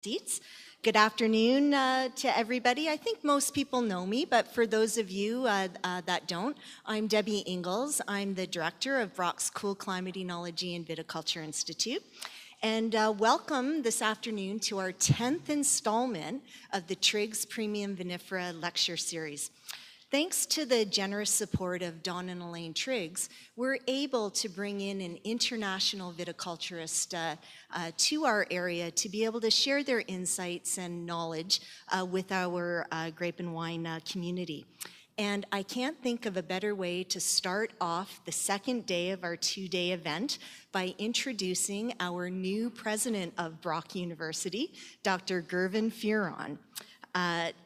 Seats. Good afternoon to everybody. I think most people know me, but for those of you that don't, I'm Debbie Inglis. I'm the director of Brock's Cool Climate Enology and Viticulture Institute. And welcome this afternoon to our 10th installment of the Triggs Premium Vinifera Lecture Series. Thanks to the generous support of Don and Elaine Triggs, we're able to bring in an international viticulturist to our area to be able to share their insights and knowledge with our grape and wine community. And I can't think of a better way to start off the second day of our two-day event by introducing our new president of Brock University, Dr. Gervin Fearon.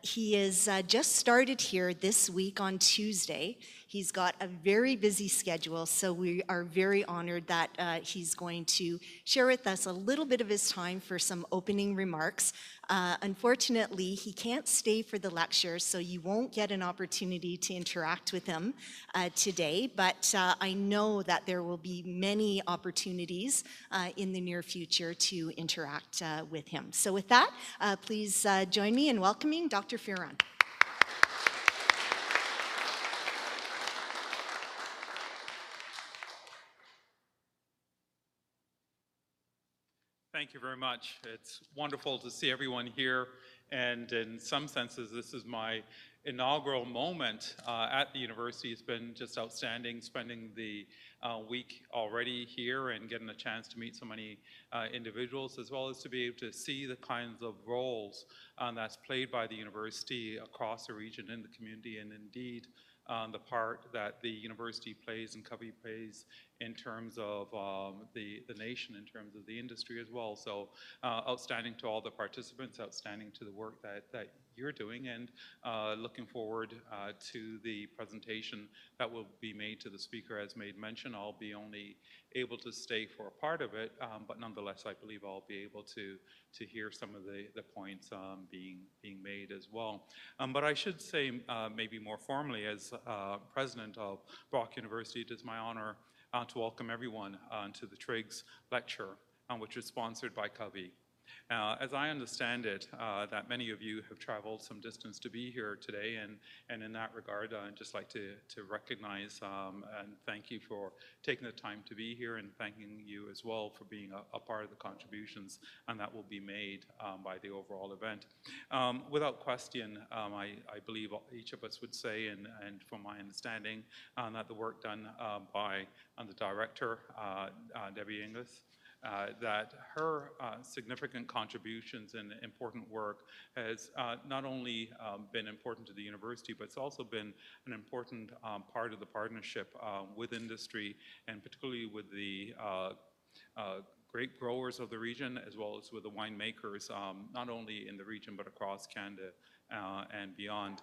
He is just started here this week on Tuesday. He's got a very busy schedule, so we are very honored that he's going to share with us a little bit of his time for some opening remarks. Unfortunately, he can't stay for the lecture, so you won't get an opportunity to interact with him today, but I know that there will be many opportunities in the near future to interact with him. So with that, please join me in welcoming Dr. Fearon. Thank you very much. It's wonderful to see everyone here, and in some senses this is my inaugural moment at the university. It's been just outstanding spending the week already here and getting a chance to meet so many individuals, as well as to be able to see the kinds of roles that's played by the university across the region in the community, and indeed the part that the university plays and Covey plays in terms of the nation, in terms of the industry as well. So outstanding to all the participants, outstanding to the work that you're doing, and looking forward to the presentation that will be made to the speaker. As made mention, I'll be only able to stay for a part of it, but nonetheless I believe I'll be able to hear some of the points being made as well. But I should say maybe more formally, as president of Brock University, it is my honor to welcome everyone to the Triggs lecture, which is sponsored by Covey. As I understand it, that many of you have traveled some distance to be here today, and in that regard, I'd just like to recognize and thank you for taking the time to be here, and thanking you as well for being a part of the contributions and that will be made by the overall event. Without question, I believe each of us would say, and from my understanding, that the work done by the director, Deborah Inglis, that her significant contributions and important work has not only been important to the university, but it's also been an important part of the partnership with industry, and particularly with the grape growers of the region, as well as with the winemakers, not only in the region but across Canada and beyond.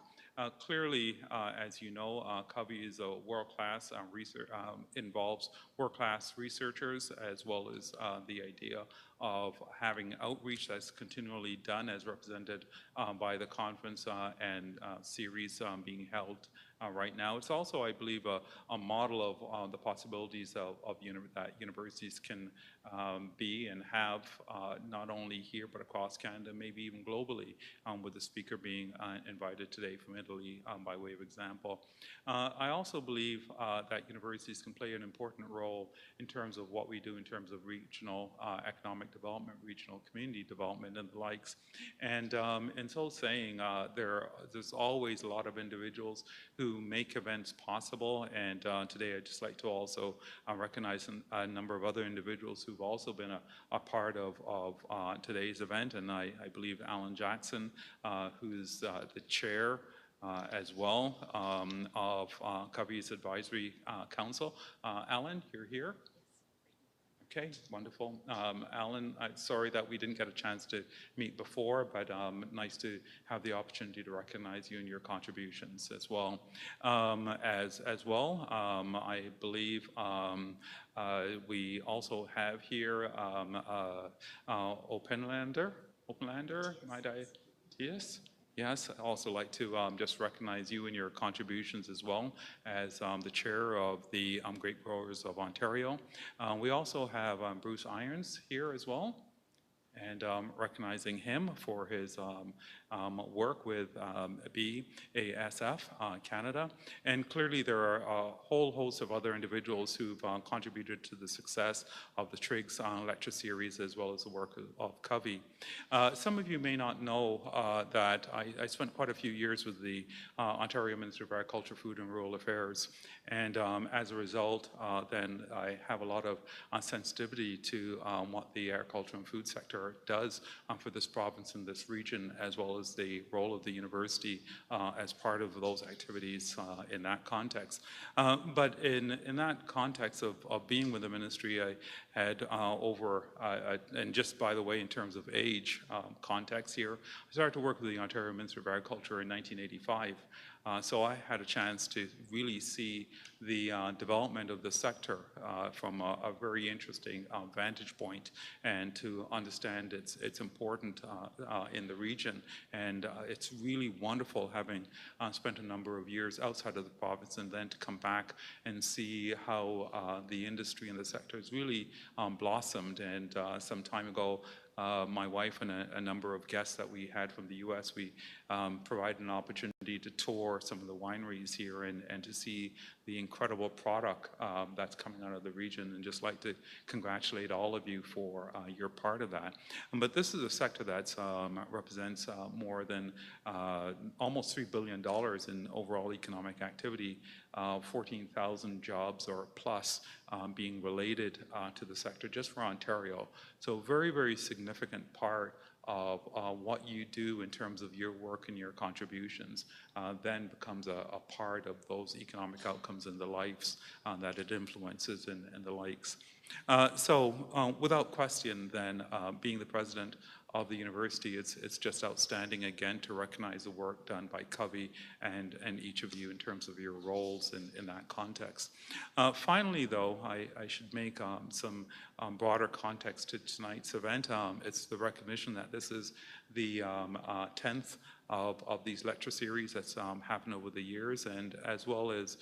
Clearly, as you know, Covey is a world-class research, involves world-class researchers, as well as the idea of having outreach that's continually done, as represented by the conference and series being held right now. It's also, I believe, a model of the possibilities that universities can be and have, not only here but across Canada, maybe even globally, with the speaker being invited today from Italy by way of example. I also believe that universities can play an important role in terms of what we do in terms of regional economic development, regional community development, and the likes. And in so saying, there's always a lot of individuals who make events possible, and today I'd just like to also recognize a number of other individuals who've also been a part of today's event, and I believe Alan Jackson, who's the chair as well of Covey's Advisory Council. Alan, you're here? Okay, wonderful. Alan, I'm sorry that we didn't get a chance to meet before, but nice to have the opportunity to recognize you and your contributions as well. I believe we also have here Openlander, might I? Yes. Yes, I'd also like to just recognize you and your contributions as well as the chair of the Grape Growers of Ontario. We also have Bruce Irons here as well. and recognizing him for his work with BASF Canada. And clearly there are a whole host of other individuals who've contributed to the success of the Triggs lecture series as well as the work of Covey. Some of you may not know that I spent quite a few years with the Ontario Minister of Agriculture, Food and Rural Affairs, and as a result then I have a lot of sensitivity to what the agriculture and food sector does for this province and this region, as well as the role of the university as part of those activities in that context. But in that context of being with the ministry, I had and just by the way, in terms of age context here, I started to work with the Ontario Minister of Agriculture in 1985. So I had a chance to really see the development of the sector from a very interesting vantage point, and to understand its importance in the region. And it's really wonderful having spent a number of years outside of the province and then to come back and see how the industry and the sector has really blossomed. And some time ago, my wife and a number of guests that we had from the US, we provided an opportunity to tour some of the wineries here and to see the incredible product that's coming out of the region, and just like to congratulate all of you for your part of that. But this is a sector that represents more than almost $3 billion in overall economic activity, 14,000 jobs or plus being related to the sector just for Ontario. So very, very significant part of what you do in terms of your work and your contributions then becomes a part of those economic outcomes and the lives that it influences and the likes. So without question then, being the president of the university, it's just outstanding again to recognize the work done by Covey and each of you in terms of your roles in that context. Finally though, I should make some broader context to tonight's event. It's the recognition that this is the 10th of these lecture series that's happened over the years, and as well as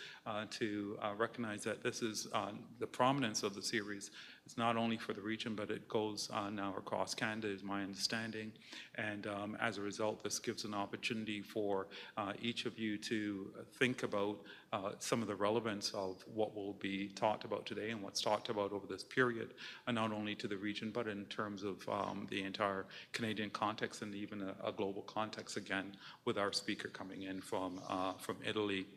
to recognize that this is the prominence of the series. It's not only for the region, but it goes now across Canada, is my understanding. And as a result, this gives an opportunity for each of you to think about some of the relevance of what will be talked about today and what's talked about over this period, and not only to the region, but in terms of the entire Canadian context and even a global context, again, with our speaker coming in from Italy.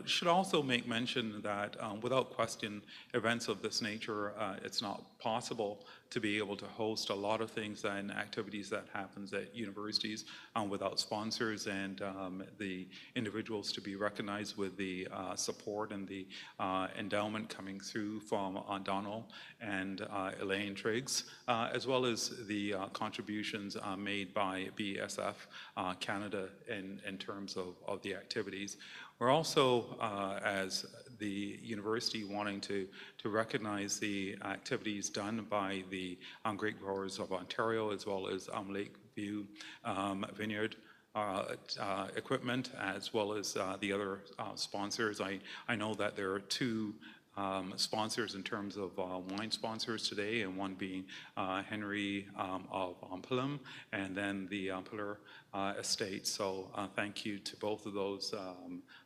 Should also make mention that without question, events of this nature, it's not possible to be able to host a lot of things and activities that happens at universities without sponsors and the individuals to be recognized with the support and the endowment coming through from Donald and Elaine Triggs, as well as the contributions made by BASF Canada in terms of the activities. We're also, as the university, wanting to recognize the activities done by the grape growers of Ontario, as well as Lakeview Vineyard equipment, as well as the other sponsors. I know that there are two sponsors in terms of wine sponsors today, and one being Henry of Pelham, and then the Pillar Estate. So thank you to both of those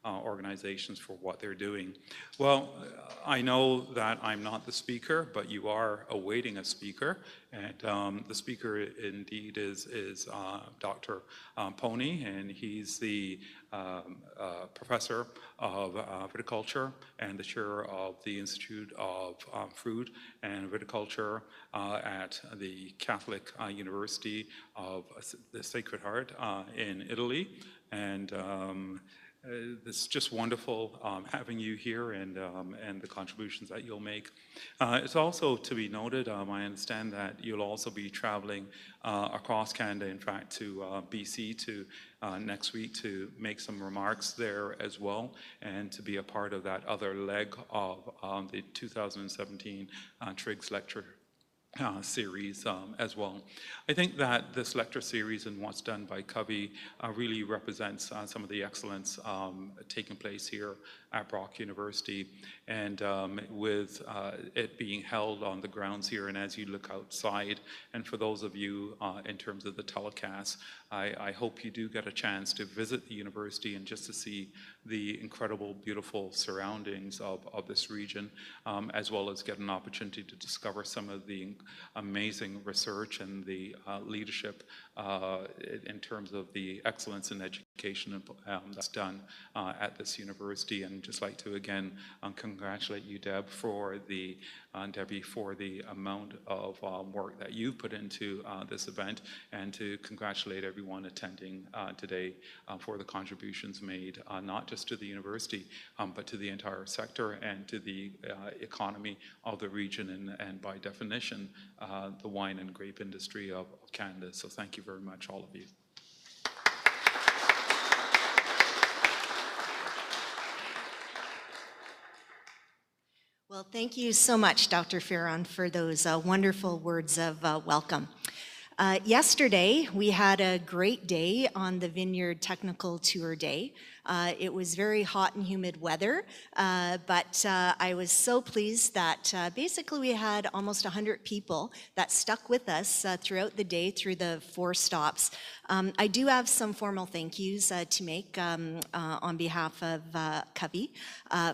organizations for what they're doing. Well, I know that I'm not the speaker, but you are awaiting a speaker, and the speaker indeed is Dr. Poni, and he's the professor of viticulture and the chair of the Institute of Fruit and Viticulture at the Catholic University of the Sacred Heart in Italy. And it's just wonderful having you here and the contributions that you'll make. It's also to be noted, I understand that you'll also be traveling across Canada, in fact, to BC to next week to make some remarks there as well, and to be a part of that other leg of the 2017 Triggs Lecture series as well. I think that this lecture series and what's done by Covey really represents some of the excellence taking place here at Brock University. And with it being held on the grounds here, and as you look outside, and for those of you in terms of the telecast, I hope you do get a chance to visit the university and just to see the incredible, beautiful surroundings of this region, as well as get an opportunity to discover some of the amazing research and the leadership in terms of the excellence in education that's done at this university. And just like to again congratulate you, Debbie, for the amount of work that you put into this event, and to congratulate everyone attending today for the contributions made, not just to the university, but to the entire sector and to the economy of the region, and by definition, the wine and grape industry of Canada. So thank you very much, all of you. Well, thank you so much, Dr. Ferron, for those wonderful words of welcome. Yesterday, we had a great day on the Vineyard Technical Tour Day. It was very hot and humid weather, but I was so pleased that basically we had almost 100 people that stuck with us throughout the day through the 4 stops. I do have some formal thank yous to make on behalf of Covey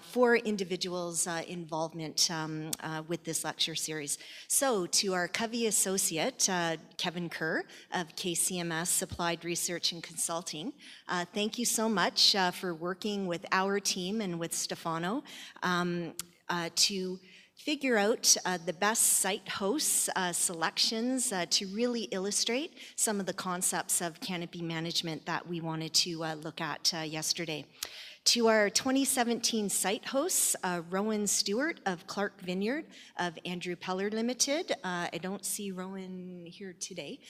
for individuals' involvement with this lecture series. So to our Covey associate, Kevin Kerr of KCMS Applied Research and Consulting, thank you so much for working with our team and with Stefano to figure out the best site hosts selections to really illustrate some of the concepts of canopy management that we wanted to look at yesterday. To our 2017 site hosts, Rowan Stewart of Clark Vineyard, of Andrew Peller Limited. I don't see Rowan here today,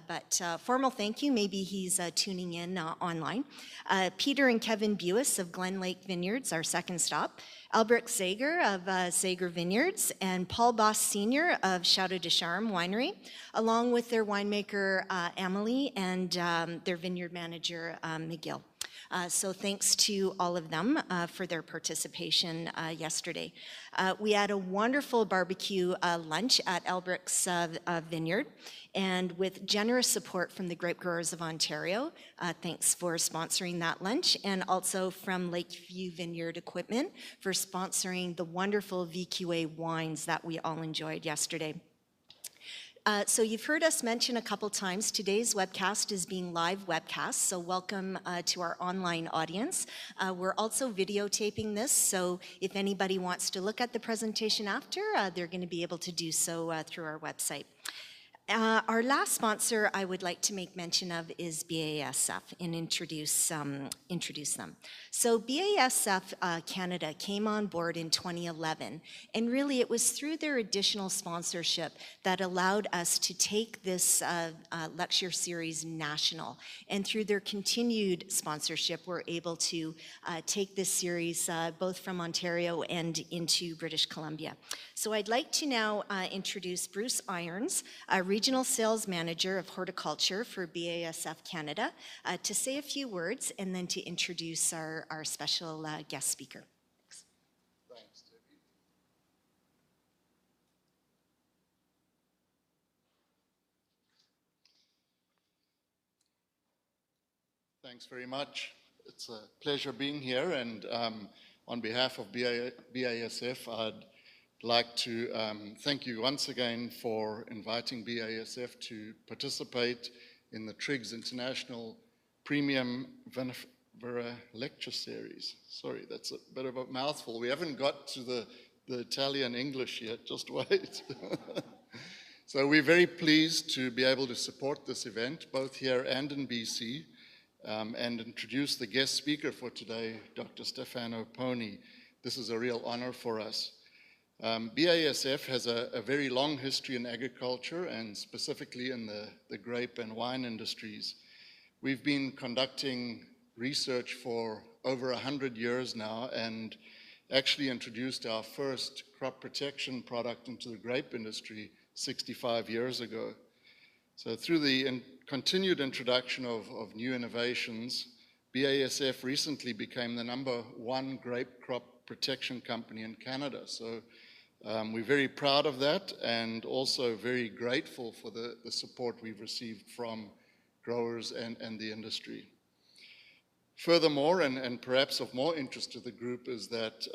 but formal thank you. Maybe he's tuning in online. Peter and Kevin Buis of Glen Lake Vineyards, our second stop. Albrecht Zager of Zager Vineyards, and Paul Boss Sr. of Château de Charme Winery, along with their winemaker Amelie and their vineyard manager McGill. So thanks to all of them for their participation yesterday. We had a wonderful barbecue lunch at Albrecht's Vineyard, and with generous support from the Grape Growers of Ontario. Thanks for sponsoring that lunch, and also from Lakeview Vineyard Equipment for sponsoring the wonderful VQA wines that we all enjoyed yesterday. So you've heard us mention a couple times, today's webcast is being live webcast, so welcome to our online audience. We're also videotaping this, so if anybody wants to look at the presentation after, they're going to be able to do so through our website. Our last sponsor I would like to make mention of is BASF and introduce them. So BASF Canada came on board in 2011, and really it was through their additional sponsorship that allowed us to take this lecture series national. And through their continued sponsorship, we're able to take this series both from Ontario and into British Columbia. So I'd like to now introduce Bruce Irons, Regional Sales Manager of Horticulture for BASF Canada, to say a few words and then to introduce our special guest speaker. Thanks, Debbie. Thanks very much. It's a pleasure being here, and on behalf of BASF, I'd like to thank you once again for inviting BASF to participate in the Triggs International Premium Vinifera Lecture Series. Sorry, that's a bit of a mouthful. We haven't got to the Italian English yet, just wait. So we're very pleased to be able to support this event, both here and in BC, and introduce the guest speaker for today, Dr. Stefano Poni. This is a real honor for us. BASF has a very long history in agriculture, and specifically in the grape and wine industries. We've been conducting research for over 100 years now, and actually introduced our first crop protection product into the grape industry 65 years ago. So through the continued introduction of new innovations, BASF recently became the #1 grape crop protection company in Canada. So we're very proud of that and also very grateful for the support we've received from growers and the industry. Furthermore, and perhaps of more interest to the group, is that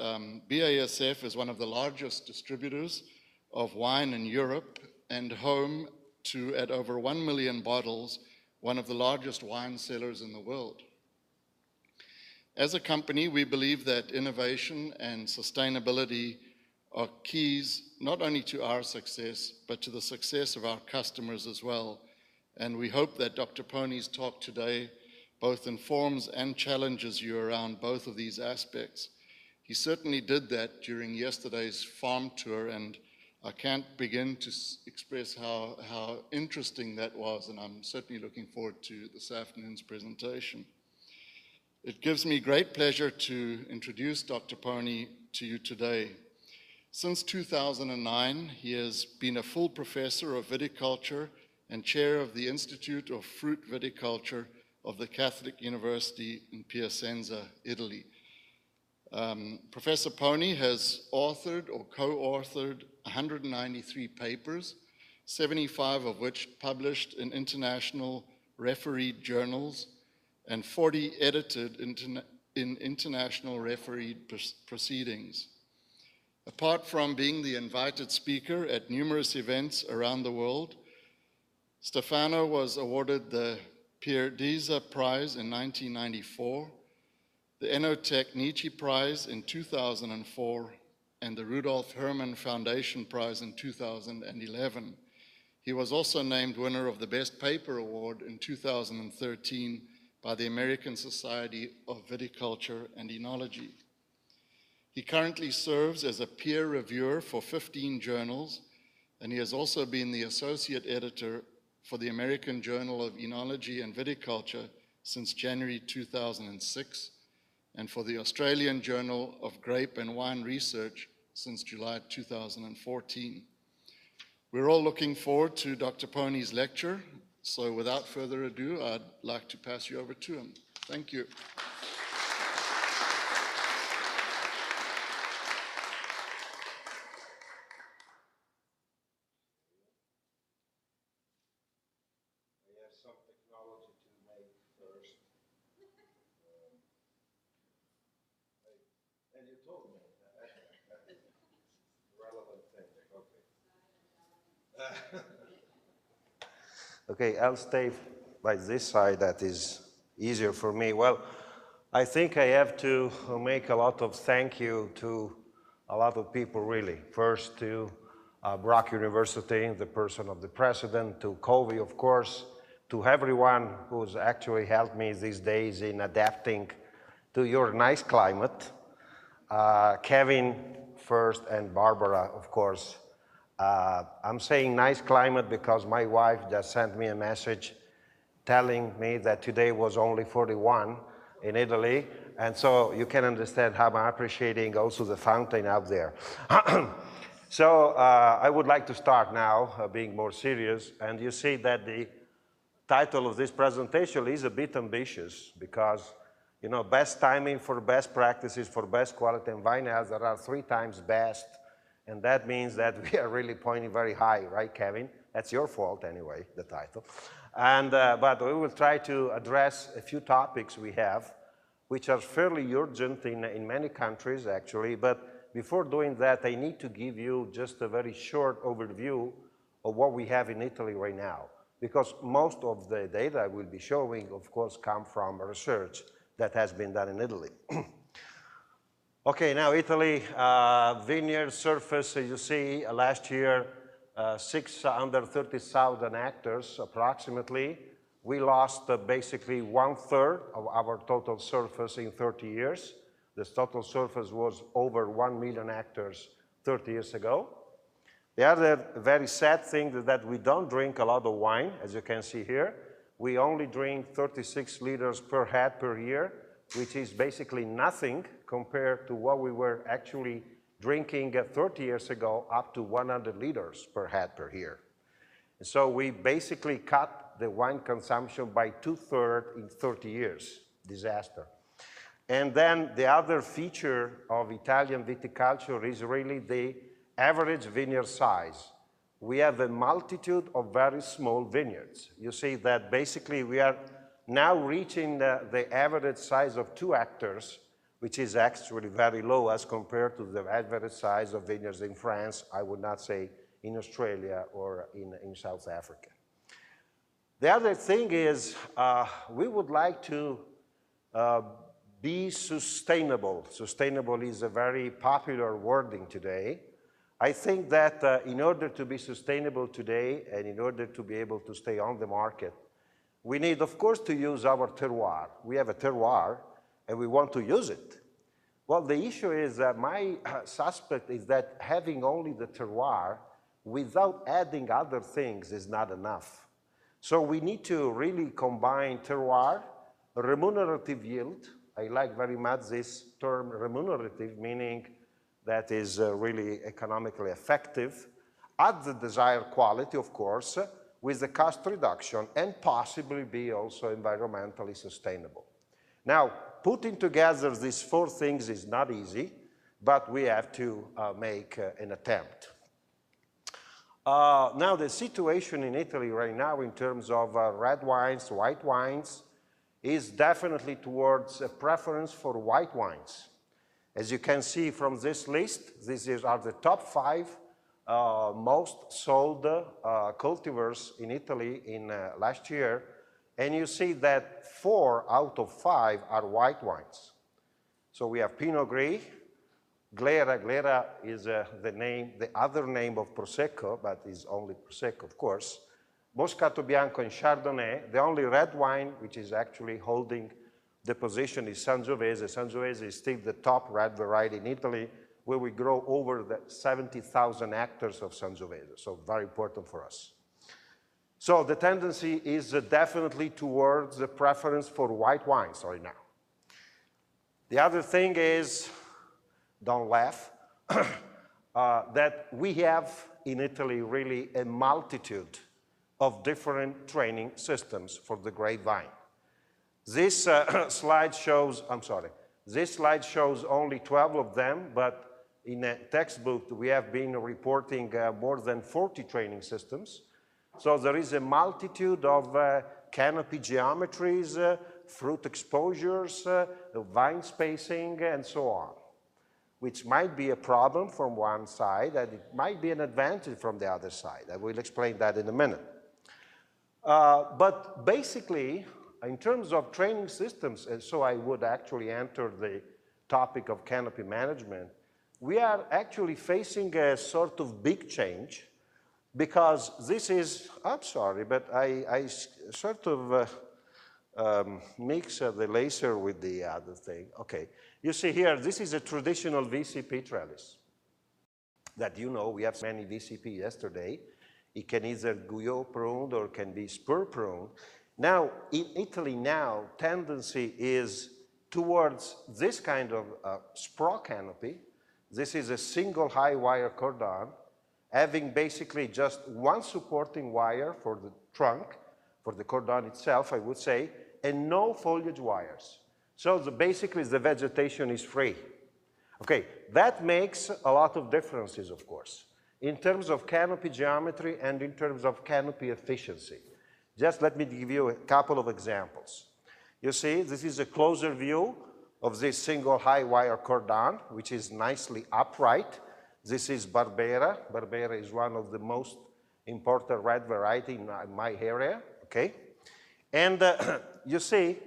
BASF is one of the largest distributors of wine in Europe and home to, at over 1 million bottles, one of the largest wine cellars in the world. As a company, we believe that innovation and sustainability are keys not only to our success, but to the success of our customers as well. And we hope that Dr. Poni's talk today both informs and challenges you around both of these aspects. He certainly did that during yesterday's farm tour, and I can't begin to express how interesting that was, and I'm certainly looking forward to this afternoon's presentation. It gives me great pleasure to introduce Dr. Poni to you today. Since 2009, he has been a full professor of viticulture and chair of the Institute of Frutti-Viticoltura of the Catholic University in Piacenza, Italy. Professor Poni has authored or co-authored 193 papers, 75 of which published in international refereed journals and 40 edited in international refereed proceedings. Apart from being the invited speaker at numerous events around the world, Stefano was awarded the Pierdisa Prize in 1994, the Ennotech Nietzsche Prize in 2004, and the Rudolf Hermann Foundation Prize in 2011. He was also named winner of the Best Paper Award in 2013 by the American Society of Viticulture and Enology. He currently serves as a peer reviewer for 15 journals, and he has also been the associate editor for the American Journal of Enology and Viticulture since January 2006, and for the Australian Journal of Grape and Wine Research since July 2014. We're all looking forward to Dr. Poni's lecture, so without further ado, I'd like to pass you over to him. Thank you. And you told me. Relevant thing, okay. Okay, I'll stay by this side, that is easier for me. Well, I think I have to make a lot of thank you to a lot of people, really. First to Brock University, the person of the president, to Covey, of course, to everyone who's actually helped me these days in adapting to your nice climate. Kevin first and Barbara, of course. I'm saying nice climate because my wife just sent me a message telling me that today was only 41 in Italy, and so you can understand how I'm appreciating also the fountain out there. So I would like to start now being more serious, and you see that the title of this presentation is a bit ambitious because, you know, best timing for best practices for best quality in vineyards, there are 3 times best, and that means that we are really pointing very high, right, Kevin? That's your fault anyway, the title. And, but we will try to address a few topics we have, which are fairly urgent in many countries, actually, but before doing that, I need to give you just a very short overview of what we have in Italy right now, because most of the data I will be showing, of course, come from research that has been done in Italy. Okay, now Italy, vineyard surface, you see last year, 630,000 hectares approximately. We lost basically 1/3 of our total surface in 30 years. This total surface was over 1 million hectares 30 years ago. The other very sad thing is that we don't drink a lot of wine, as you can see here. We only drink 36 liters per head per year, which is basically nothing compared to what we were actually drinking 30 years ago, up to 100 liters per head per year. And so we basically cut the wine consumption by 2/3 in 30 years. disaster. And then the other feature of Italian viticulture is really the average vineyard size. We have a multitude of very small vineyards. You see that basically we are now reaching the average size of 2 hectares, which is actually very low as compared to the average size of vineyards in France, I would not say in Australia or in South Africa. The other thing is we would like to be sustainable. Sustainable is a very popular wording today. I think that in order to be sustainable today and in order to be able to stay on the market, we need, of course, to use our terroir. We have a terroir and we want to use it. Well, the issue is that my suspect is that having only the terroir without adding other things is not enough. So we need to really combine terroir, remunerative yield. I like very much this term remunerative, meaning that is really economically effective, at the desired quality, of course, with the cost reduction, and possibly be also environmentally sustainable. Now, putting together these 4 things is not easy, but we have to make an attempt. Now, the situation in Italy right now in terms of red wines, white wines, is definitely towards a preference for white wines. As you can see from this list, these are the top 5 most sold cultivars in Italy in last year, and you see that 4 out of 5 are white wines. So we have Pinot Gris, Glera. Glera is the other name of Prosecco, but is only Prosecco, of course. Moscato Bianco and Chardonnay. The only red wine which is actually holding the position is Sangiovese. Sangiovese is still the top red variety in Italy, where we grow over the 70,000 hectares of Sangiovese, so very important for us. So the tendency is definitely towards the preference for white wines right now. The other thing is, don't laugh, that we have in Italy really a multitude of different training systems for the grapevine. This slide shows, this slide shows only 12 of them, but in a textbook we have been reporting more than 40 training systems. So there is a multitude of canopy geometries, fruit exposures, vine spacing, and so on, which might be a problem from one side, and it might be an advantage from the other side. I will explain that in a minute. But basically, in terms of training systems, and so I would actually enter the topic of canopy management, we are actually facing a sort of big change, because this is, I'm sorry, but I sort of mix the laser with the other thing. Okay, you see here, this is a traditional VCP trellis that you know we have many VCP yesterday. It can either Guyot pruned or can be spur pruned. Now, in Italy now, tendency is towards this kind of spraw canopy. This is a single high wire cordon, having basically just one supporting wire for the trunk, for the cordon itself, I would say, and no foliage wires. So basically the vegetation is free. Okay, that makes a lot of differences, of course, in terms of canopy geometry and in terms of canopy efficiency. Just let me give you a couple of examples. You see, this is a closer view of this single high wire cordon, which is nicely upright. This is Barbera. Barbera is one of the most important red variety in my area, okay? And you see,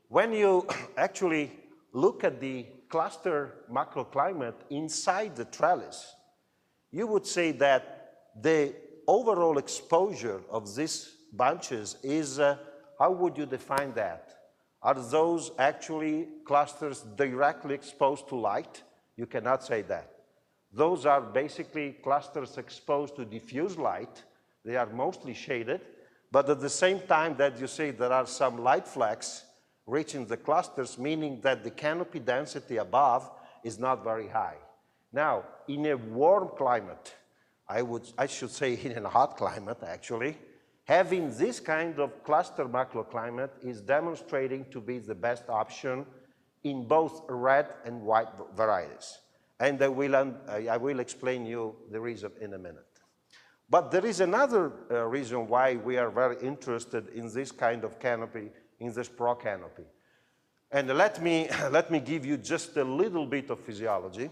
when you actually look at the cluster microclimate inside the trellis, you would say that the overall exposure of these bunches is, how would you define that? Are those actually clusters directly exposed to light? You cannot say that. Those are basically clusters exposed to diffuse light. They are mostly shaded, but at the same time that you see there are some light flecks reaching the clusters, meaning that the canopy density above is not very high. Now, in a warm climate, I should say in a hot climate actually, having this kind of cluster microclimate is demonstrating to be the best option in both red and white varieties. And I will explain you the reason in a minute. But there is another reason why we are very interested in this kind of canopy, in this pro canopy. And let me give you just a little bit of physiology.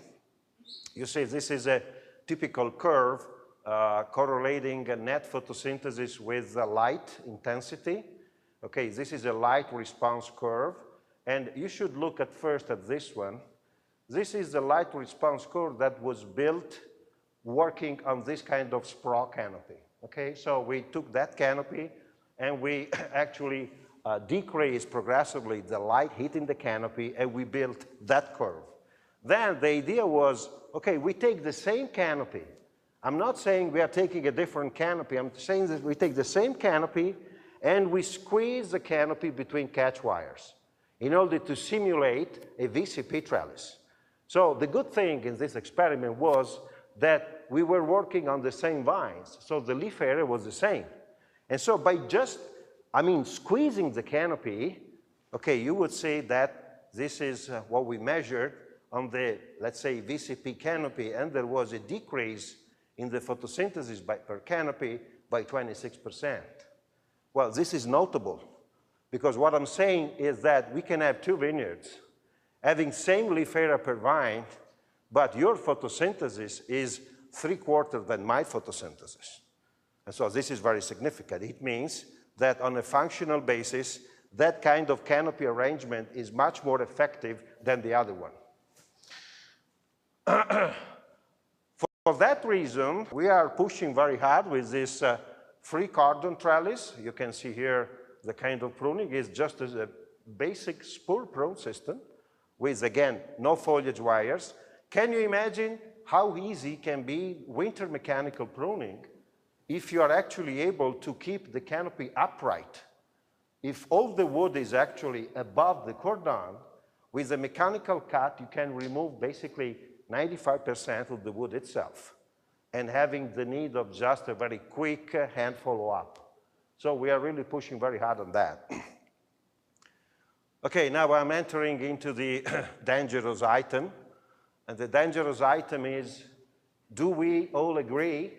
You see, this is a typical curve correlating a net photosynthesis with light intensity. Okay, this is a light response curve. And you should look at first at this one. This is the light response curve that was built working on this kind of sprawl canopy. Okay, so we took that canopy and we actually decreased progressively the light hitting the canopy, and we built that curve. Then the idea was, okay, we take the same canopy. I'm not saying we are taking a different canopy. I'm saying that we take the same canopy and we squeeze the canopy between catch wires in order to simulate a VCP trellis. So the good thing in this experiment was that we were working on the same vines, so the leaf area was the same. And so by just, squeezing the canopy, okay, you would say that this is what we measured on the, let's say, VCP canopy, and there was a decrease in the photosynthesis per canopy by 26%. Well, this is notable, because what I'm saying is that we can have two vineyards having same leaf area per vine, but your photosynthesis is 3/4 than my photosynthesis. And so this is very significant. It means that on a functional basis, that kind of canopy arrangement is much more effective than the other one. For that reason, we are pushing very hard with this free cordon trellis. You can see here the kind of pruning is just as a basic spur prune system with, again, no foliage wires. Can you imagine how easy can be winter mechanical pruning if you are actually able to keep the canopy upright? If all the wood is actually above the cordon, with a mechanical cut, you can remove basically 95% of the wood itself, and having the need of just a very quick hand follow-up. So we are really pushing very hard on that. Okay, now I'm entering into the dangerous item. And the dangerous item is, do we all agree,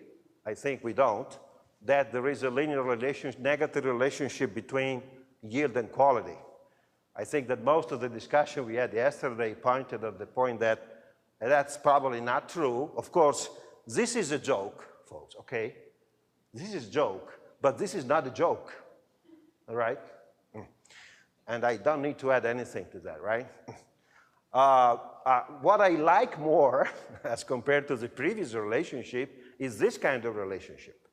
I think we don't, that there is a linear relationship, negative relationship between yield and quality? I think that most of the discussion we had yesterday pointed at the point that that's probably not true. Of course, this is a joke, folks, okay? This is a joke, but this is not a joke, all right? And I don't need to add anything to that, right? What I like more, as compared to the previous relationship, is this kind of relationship,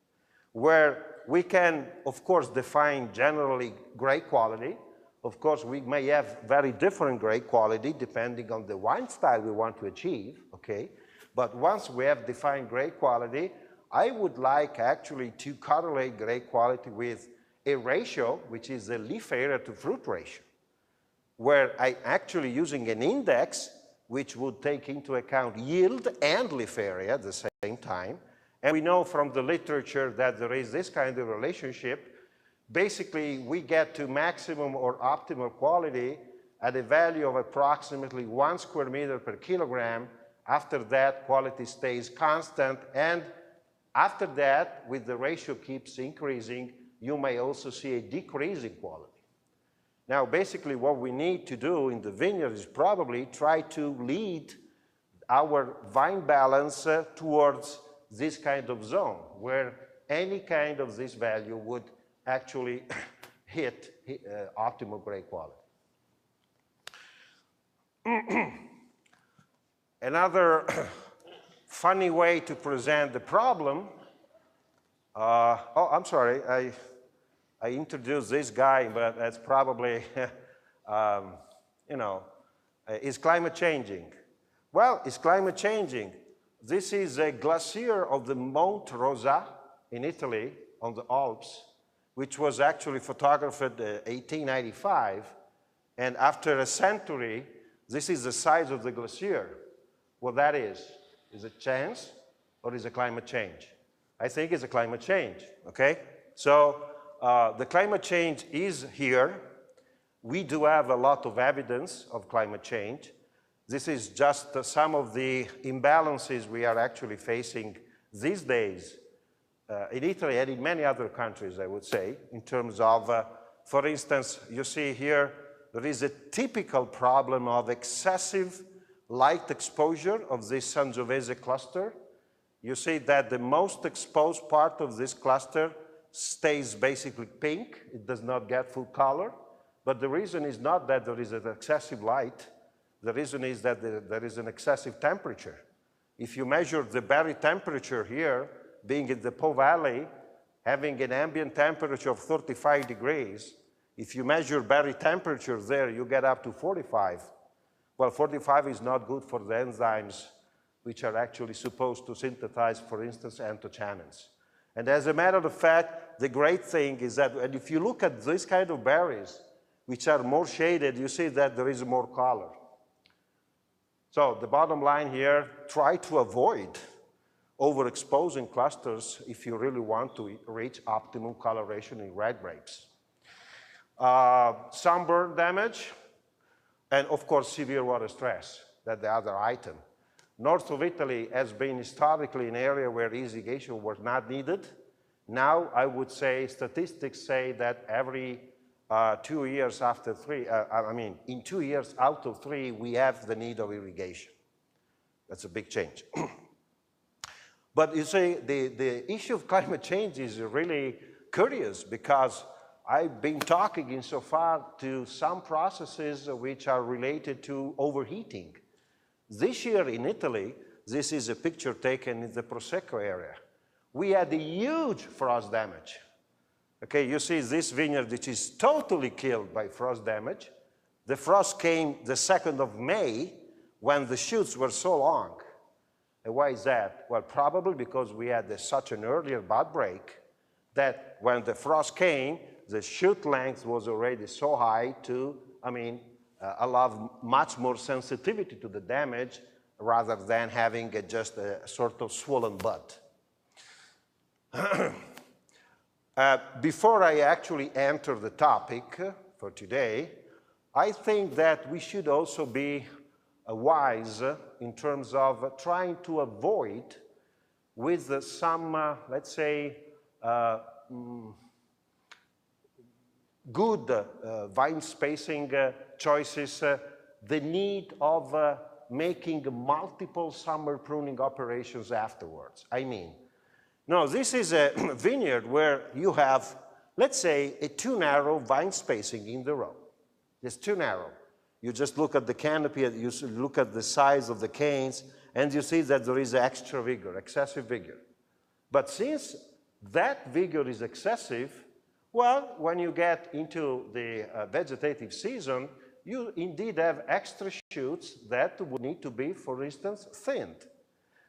where we can, of course, define generally grade quality. Of course, we may have very different grade quality depending on the wine style we want to achieve, okay? But once we have defined grade quality, I would like actually to correlate grade quality with a ratio, which is the leaf area to fruit ratio, where I actually using an index which would take into account yield and leaf area at the same time. And we know from the literature that there is this kind of relationship. Basically, we get to maximum or optimal quality at a value of approximately 1 square meter per kilogram. After that, quality stays constant. And after that, with the ratio keeps increasing, you may also see a decrease in quality. Now, basically, what we need to do in the vineyard is probably try to lead our vine balance towards this kind of zone, where any kind of this value would actually hit optimal grade quality. Another funny way to present the problem, oh, I'm sorry, I introduced this guy, but that's probably, is climate changing? Well, it's climate changing. This is a glacier of the Monte Rosa in Italy on the Alps, which was actually photographed in 1895. And after a century, this is the size of the glacier. What that is it chance or is it climate change? I think it's a climate change, okay? So the climate change is here. We do have a lot of evidence of climate change. This is just some of the imbalances we are actually facing these days in Italy and in many other countries, I would say, in terms of, for instance, you see here, there is a typical problem of excessive light exposure of this Sangiovese cluster. You see that the most exposed part of this cluster stays basically pink. It does not get full color. But the reason is not that there is an excessive light. The reason is that there is an excessive temperature. If you measure the berry temperature here, being in the Po Valley, having an ambient temperature of 35 degrees, if you measure berry temperature there, you get up to 45. Well, 45 is not good for the enzymes which are actually supposed to synthesize, for instance, anthocyanins. And as a matter of fact, the great thing is that, and if you look at this kind of berries, which are more shaded, you see that there is more color. So the bottom line here, try to avoid overexposing clusters if you really want to reach optimum coloration in red grapes. Sunburn damage, and of course severe water stress, that's the other item. North of Italy has been historically an area where irrigation was not needed. Now I would say statistics say that every 2 years after three, in 2 years out of 3, we have the need of irrigation. That's a big change. But you see, the issue of climate change is really curious because I've been talking insofar to some processes which are related to overheating. This year in Italy, this is a picture taken in the Prosecco area. We had a huge frost damage. Okay, you see this vineyard which is totally killed by frost damage. The frost came the 2nd of May when the shoots were so long. And why is that? Well, probably because we had such an earlier bud break that when the frost came, the shoot length was already so high to, allow much more sensitivity to the damage rather than having just a sort of swollen bud. Before I actually enter the topic for today, I think that we should also be wise in terms of trying to avoid with some, let's say, good vine spacing choices, the need of making multiple summer pruning operations afterwards. No, this is a vineyard where you have, let's say, a too narrow vine spacing in the row. It's too narrow. You just look at the canopy, you look at the size of the canes, and you see that there is extra vigor, excessive vigor. But since that vigor is excessive, well, when you get into the vegetative season, you indeed have extra shoots that would need to be, for instance, thinned.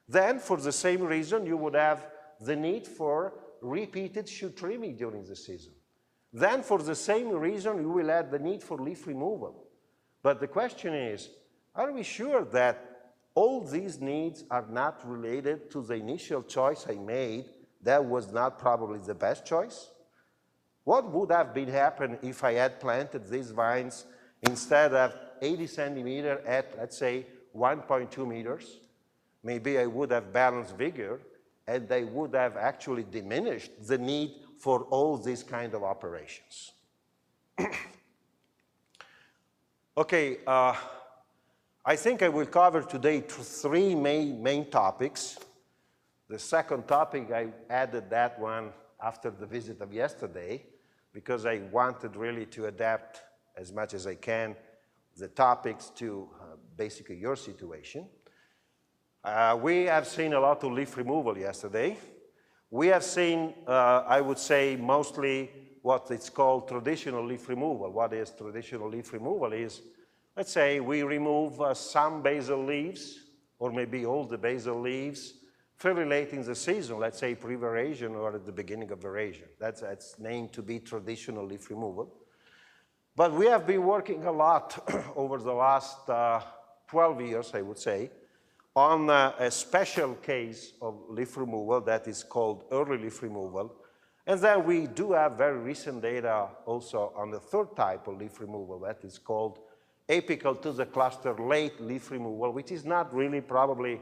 Then, for the same reason, you would have the need for repeated shoot trimming during the season. Then, for the same reason, you will have the need for leaf removal. But the question is, are we sure that all these needs are not related to the initial choice I made that was not probably the best choice? What would have been happened if I had planted these vines instead of 80 centimeters at, let's say, 1.2 meters? Maybe I would have balanced vigor, and they would have actually diminished the need for all these kind of operations. Okay, I think I will cover today 3 main topics. The second topic, I added that one after the visit of yesterday, because I wanted really to adapt as much as I can the topics to basically your situation. We have seen a lot of leaf removal yesterday. We have seen, I would say, mostly what it's called traditional leaf removal. What is traditional leaf removal is, let's say, we remove some basal leaves, or maybe all the basal leaves, fairly late in the season, let's say pre-veraison or at the beginning of veraison. That's named to be traditional leaf removal. But we have been working a lot over the last 12 years, I would say, on a special case of leaf removal that is called early leaf removal. And then we do have very recent data also on the third type of leaf removal that is called apical to the cluster late leaf removal, which is not really probably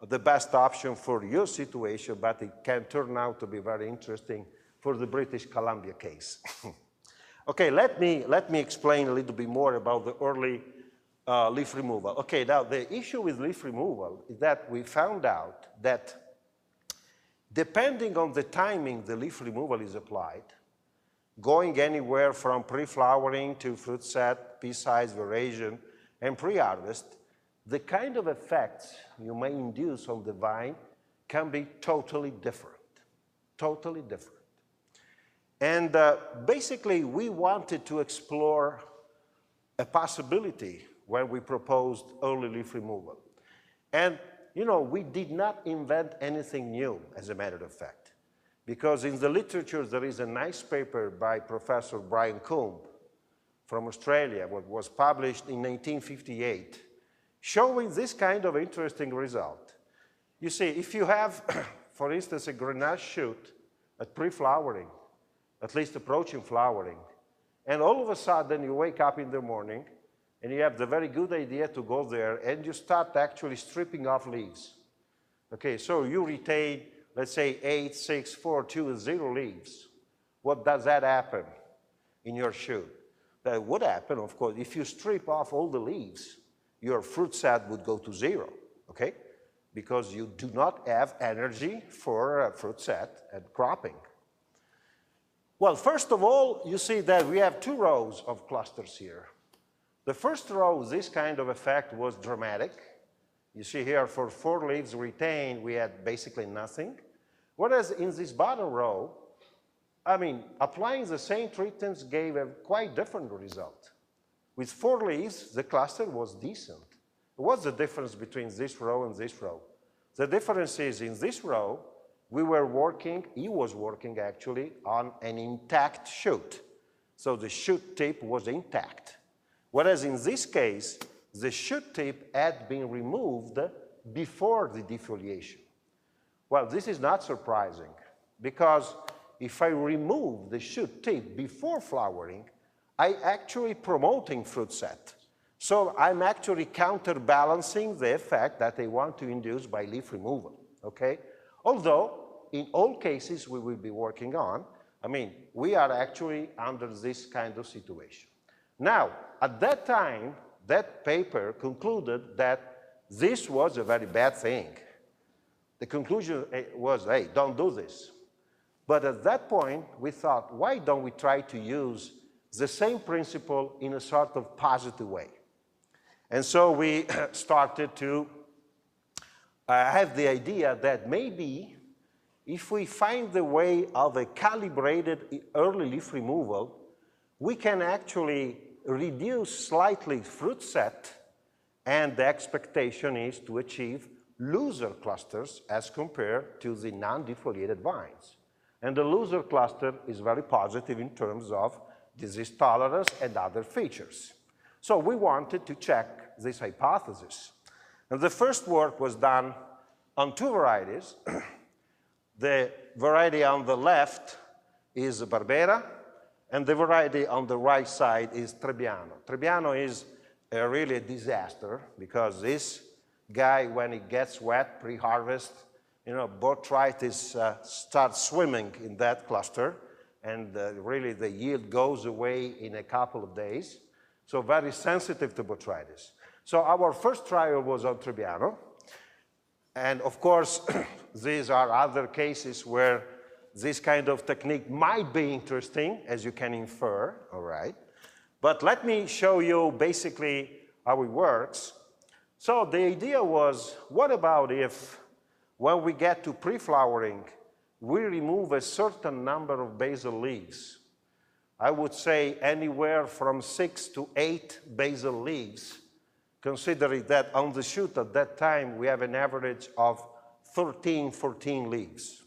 the best option for your situation, but it can turn out to be very interesting for the British Columbia case. Okay, let me explain a little bit more about the early leaf removal. Okay, now the issue with leaf removal is that we found out that depending on the timing the leaf removal is applied, going anywhere from pre-flowering to fruit set, pea size variation, and pre-harvest, the kind of effects you may induce on the vine can be totally different, totally different. And basically, we wanted to explore a possibility when we proposed early leaf removal. And, you know, we did not invent anything new, as a matter of fact, because in the literature, there is a nice paper by Professor Brian Coombe from Australia, what was published in 1958, showing this kind of interesting result. You see, if you have, for instance, a Grenache shoot at pre-flowering, at least approaching flowering, and all of a sudden you wake up in the morning and you have the very good idea to go there and you start actually stripping off leaves. Okay, so you retain, let's say, 8, 6, 4, 2, 0 leaves. What does that happen in your shoot? That would happen, of course, if you strip off all the leaves, your fruit set would go to 0, okay? Because you do not have energy for fruit set and cropping. Well, first of all, you see that we have 2 rows of clusters here. The first row, this kind of effect was dramatic. You see here, for 4 leaves retained, we had basically nothing. Whereas in this bottom row, I mean, applying the same treatments gave a quite different result. With 4 leaves, the cluster was decent. What's the difference between this row and this row? The difference is in this row, he was working actually on an intact shoot. So the shoot tip was intact. Whereas in this case, the shoot tip had been removed before the defoliation. Well, this is not surprising, because if I remove the shoot tip before flowering, I actually promoting fruit set. So I'm actually counterbalancing the effect that I want to induce by leaf removal, okay? Although, in all cases we will be working on, I mean, we are actually under this kind of situation. Now, at that time, that paper concluded that this was a very bad thing. The conclusion was, hey, don't do this. But at that point, we thought, why don't we try to use the same principle in a sort of positive way? And so we started to have the idea that maybe if we find the way of a calibrated early leaf removal, we can actually reduce slightly fruit set, and the expectation is to achieve looser clusters as compared to the non-defoliated vines. And the looser cluster is very positive in terms of disease tolerance and other features. So we wanted to check this hypothesis. And the first work was done on 2 varieties. The variety on the left is Barbera, and the variety on the right side is Tribbiani. Tribbiani is really a disaster, because this guy, when it gets wet pre-harvest, you know, botrytis starts swimming in that cluster, and really the yield goes away in a couple of days. So very sensitive to botrytis. So our first trial was on Tribbiani. And of course, these are other cases where this kind of technique might be interesting, as you can infer, all right? But let me show you basically how it works. So the idea was, what about if, when we get to pre-flowering, we remove a certain number of basal leaves? I would say anywhere from 6 to 8 basal leaves, considering that on the shoot at that time, we have an average of 13, 14 leaves.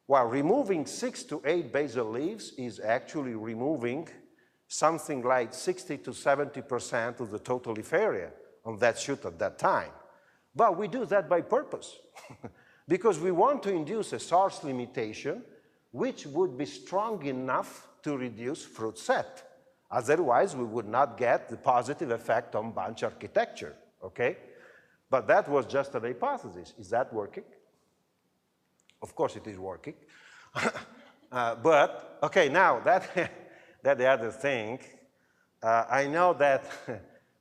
While removing 6 to 8 basal leaves is actually removing something like 60 to 70% of the total leaf area on that shoot at that time. But we do that by purpose, because we want to induce a source limitation which would be strong enough to reduce fruit set. Otherwise, we would not get the positive effect on bunch architecture, okay? But that was just an hypothesis. Is that working? Of course it is working. But, okay, now that's the other thing. I know that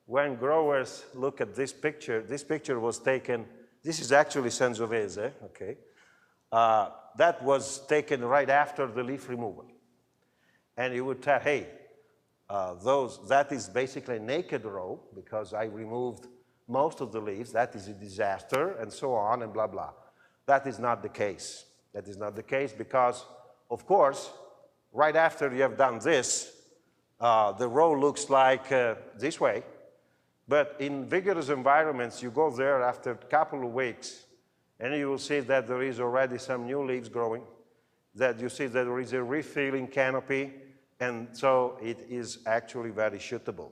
when growers look at this picture was taken, this is actually Sangiovese, okay? That was taken right after the leaf removal. And you would tell, hey, that is basically a naked row because I removed most of the leaves, that is a disaster, and so on, and blah, blah. That is not the case. That is not the case because, of course, right after you have done this, the row looks like this way. But in vigorous environments, you go there after a couple of weeks, and you will see that there is already some new leaves growing, that you see that there is a refilling canopy, and so it is actually very suitable.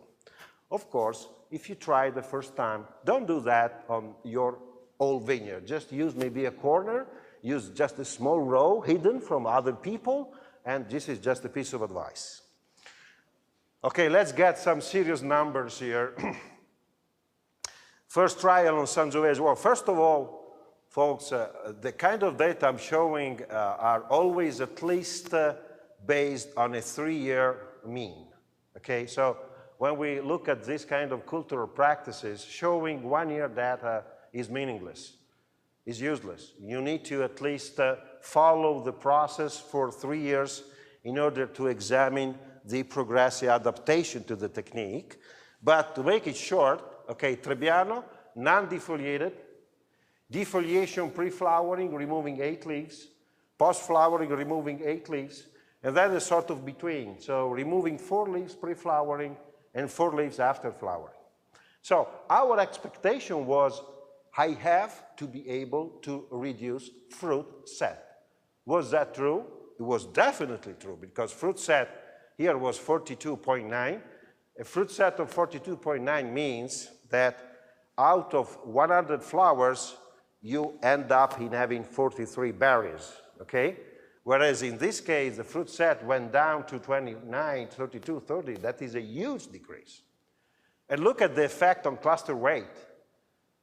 Of course, if you try the first time, don't do that on your whole vineyard. Just use maybe a corner, use just a small row hidden from other people, and this is just a piece of advice. Okay, let's get some serious numbers here. First trial on Sangiovese. Well, first of all, folks, the kind of data I'm showing are always at least based on a 3-year mean. Okay, so when we look at this kind of cultural practices, showing 1-year data is meaningless, is useless. You need to at least follow the process for 3 years in order to examine the progressive adaptation to the technique. But to make it short, okay, Tribbiani, non-defoliated, defoliation pre-flowering, removing 8 leaves, post-flowering, removing 8 leaves, and then a sort of between. So removing 4 leaves pre-flowering and 4 leaves after flowering. So our expectation was I have to be able to reduce fruit set. Was that true? It was definitely true because fruit set here was 42.9. A fruit set of 42.9 means that out of 100 flowers, you end up in having 43 berries, okay? Whereas in this case, the fruit set went down to 29, 32, 30. That is a huge decrease. And look at the effect on cluster weight.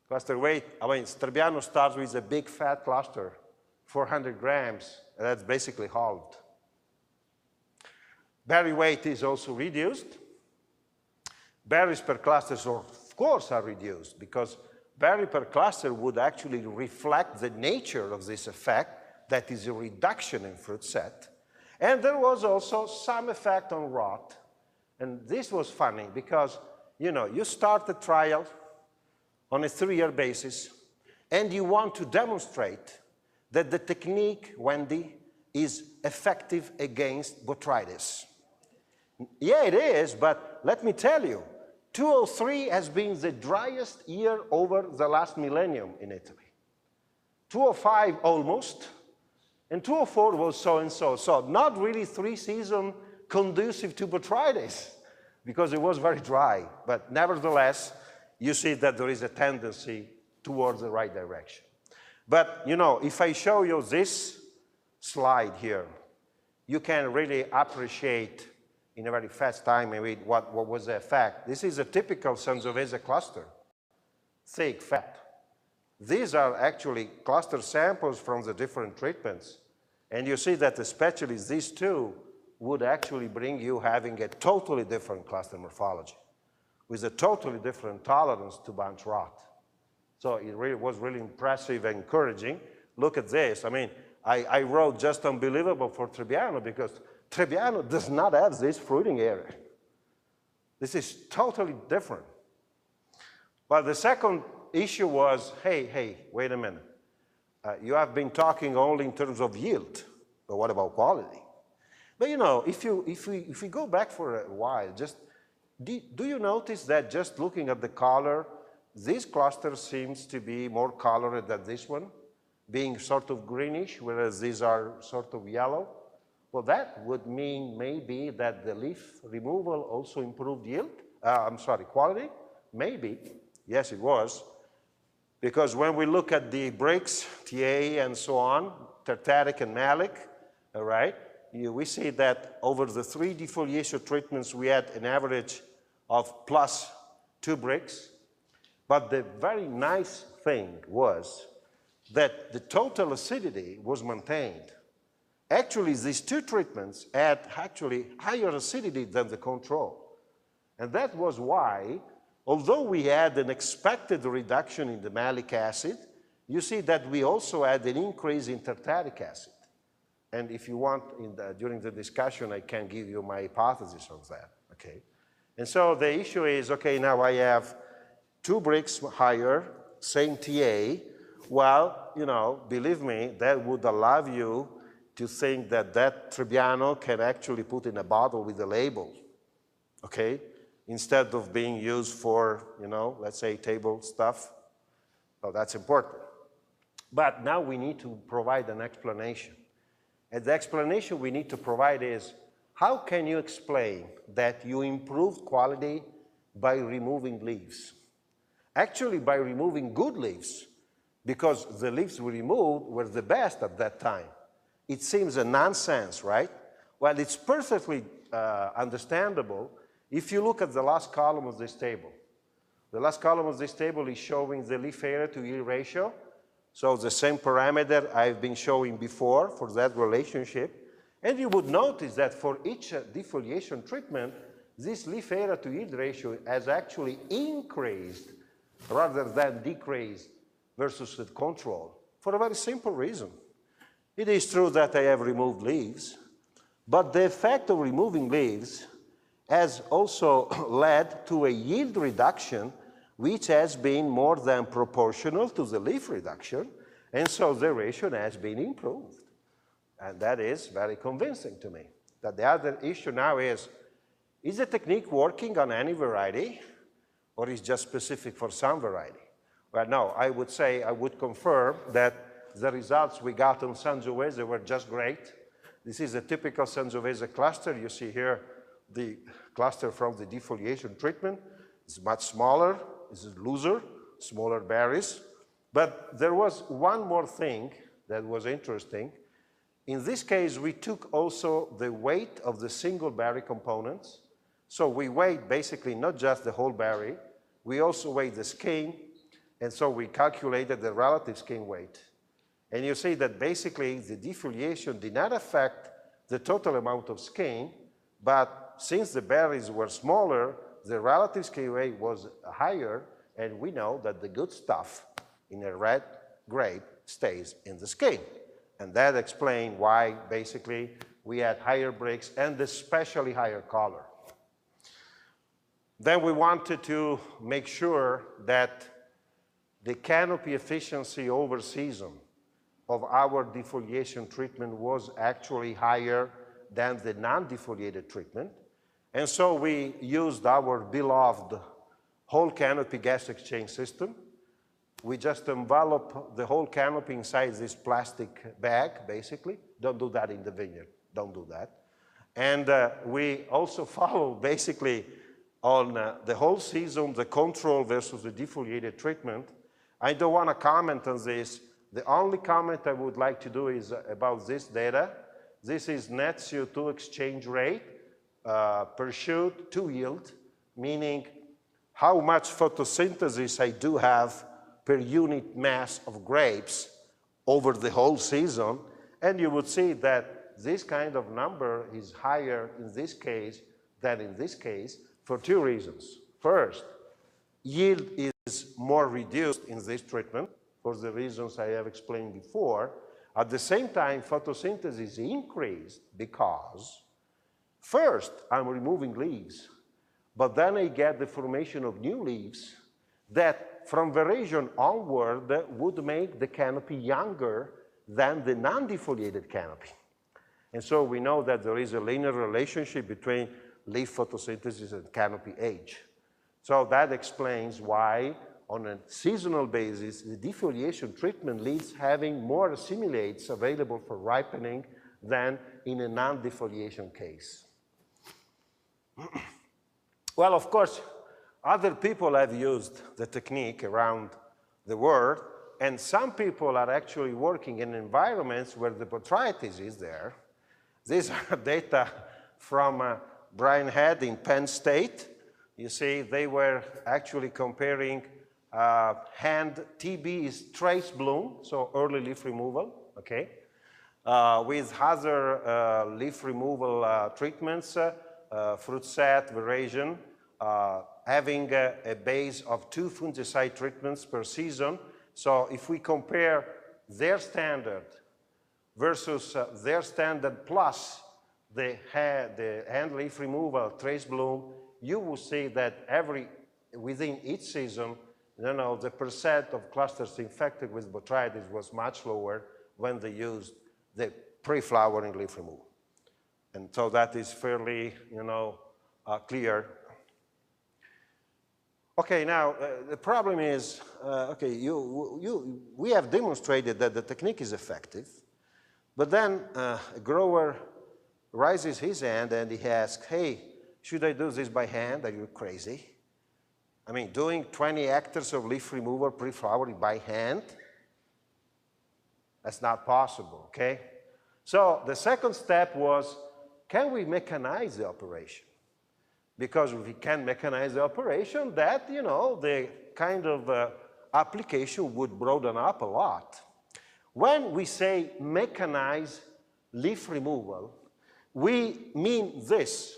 Cluster weight, I mean, Tribbiani starts with a big fat cluster, 400 grams, and that's basically halved. Berry weight is also reduced. Berries per cluster, of course, are reduced because berry per cluster would actually reflect the nature of this effect, that is a reduction in fruit set. And there was also some effect on rot. And this was funny because, you know, you start the trial on a 3-year basis, and you want to demonstrate that the technique, Wendy, is effective against botrytis. Yeah, it is, but let me tell you, 2003 has been the driest year over the last millennium in Italy. 2005 almost, and 2004 was so-and-so. So not really 3 seasons conducive to botrytis because it was very dry, but nevertheless, you see that there is a tendency towards the right direction. But, you know, if I show you this slide here, you can really appreciate in a very fast time maybe what was the effect. This is a typical Sangiovese cluster, thick, fat. These are actually cluster samples from the different treatments. And you see that especially these two would actually bring you having a totally different cluster morphology with a totally different tolerance to bunch rot. So it really was really impressive and encouraging. Look at this. I mean, I wrote just unbelievable for Tribbiani because Tribbiani does not have this fruiting area. This is totally different. But the second issue was, hey, wait a minute. You have been talking only in terms of yield, but what about quality? But you know, if we go back for a while, just do you notice that just looking at the color, this cluster seems to be more colored than this one, being sort of greenish, whereas these are sort of yellow? Well, that would mean maybe that the leaf removal also improved yield. Quality? Maybe. Yes, it was. Because when we look at the bricks, TA and so on, tertiary and malic, all right? We see that over the 3 defoliation treatments, we had an average of +2 Brix. But the very nice thing was that the total acidity was maintained. Actually, these 2 treatments had actually higher acidity than the control. And that was why, although we had an expected reduction in the malic acid, you see that we also had an increase in tartaric acid. And if you want, during the discussion, I can give you my hypothesis on that, okay? And so the issue is, okay, now I have 2 Brix higher, same TA. Well, you know, believe me, that would allow you to think that that Tribbiano can actually put in a bottle with a label, okay? Instead of being used for, you know, let's say table stuff. So that's important. But now we need to provide an explanation. And the explanation we need to provide is, how can you explain that you improved quality by removing leaves? Actually, by removing good leaves, because the leaves we removed were the best at that time. It seems a nonsense, right? Well, it's perfectly understandable if you look at the last column of this table. The last column of this table is showing the leaf area to yield ratio. So the same parameter I've been showing before for that relationship. And you would notice that for each defoliation treatment, this leaf area to yield ratio has actually increased rather than decreased versus the control for a very simple reason. It is true that I have removed leaves, but the effect of removing leaves has also led to a yield reduction which has been more than proportional to the leaf reduction, and so the ratio has been improved. And that is very convincing to me. That the other issue now is the technique working on any variety, or is just specific for some variety? Well, no, I would say, I would confirm that the results we got on Sangiovese were just great. This is a typical Sangiovese cluster. You see here the cluster from the defoliation treatment. It's much smaller, it's looser, smaller berries. But there was one more thing that was interesting. In this case, we took also the weight of the single berry components. So we weighed basically not just the whole berry, we also weighed the skin, and so we calculated the relative skin weight. And you see that basically the defoliation did not affect the total amount of skin, but since the berries were smaller, the relative skin weight was higher, and we know that the good stuff in a red grape stays in the skin. And that explains why basically we had higher Brix and especially higher color. Then we wanted to make sure that the canopy efficiency over season of our defoliation treatment was actually higher than the non-defoliated treatment. And so we used our beloved whole canopy gas exchange system. We just envelop the whole canopy inside this plastic bag, basically. Don't do that in the vineyard, don't do that. And we also follow basically on the whole season, the control versus the defoliated treatment. I don't want to comment on this. The only comment I would like to do is about this data. This is net CO2 exchange rate per shoot to yield, meaning how much photosynthesis I do have per unit mass of grapes over the whole season. And you would see that this kind of number is higher in this case than in this case for 2 reasons. First, yield is more reduced in this treatment for the reasons I have explained before. At the same time, photosynthesis increased because, first, I'm removing leaves, but then I get the formation of new leaves that from veraison onward would make the canopy younger than the non-defoliated canopy. And so we know that there is a linear relationship between leaf photosynthesis and canopy age. So that explains why, on a seasonal basis, the defoliation treatment leads having more assimilates available for ripening than in a non-defoliation case. Well, of course, other people have used the technique around the world, and some people are actually working in environments where the botrytis is there, These are data from Brian Head in Penn State. You see, they were actually comparing hand TB is trace bloom, so early leaf removal, okay, with other leaf removal treatments, fruit set, veraison, having a base of 2 fungicide treatments per season. So if we compare their standard versus their standard plus the hand leaf removal trace bloom, you will see that within each season, the percent of clusters infected with botrytis was much lower when they used the pre-flowering leaf removal. And so that is fairly, clear. Okay, now the problem is, we have demonstrated that the technique is effective, but then a grower raises his hand and he asks, hey, should I do this by hand? Are you crazy? I mean, doing 20 hectares of leaf removal pre-flowering by hand? That's not possible, okay? So the second step was, can we mechanize the operation? Because if we can mechanize the operation, that, the kind of application would broaden up a lot. When we say mechanize leaf removal, we mean this.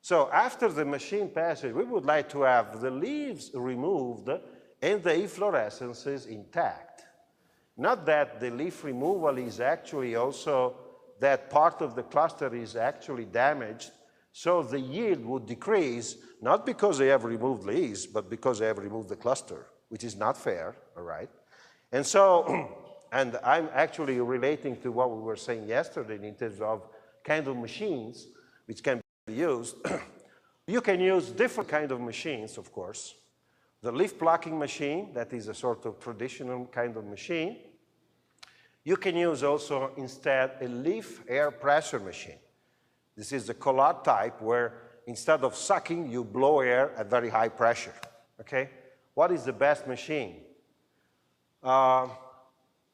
So after the machine passage, we would like to have the leaves removed and the efflorescences intact. Not that the leaf removal is actually also, that part of the cluster is actually damaged, so the yield would decrease, not because they have removed leaves, but because they have removed the cluster, which is not fair, all right? And so, and I'm actually relating to what we were saying yesterday in terms of kind of machines which can be used. You can use different kind of machines, of course. The leaf plucking machine, that is a sort of traditional kind of machine. You can use also instead a leaf air pressure machine. This is the Collard type where instead of sucking, you blow air at very high pressure, okay? What is the best machine?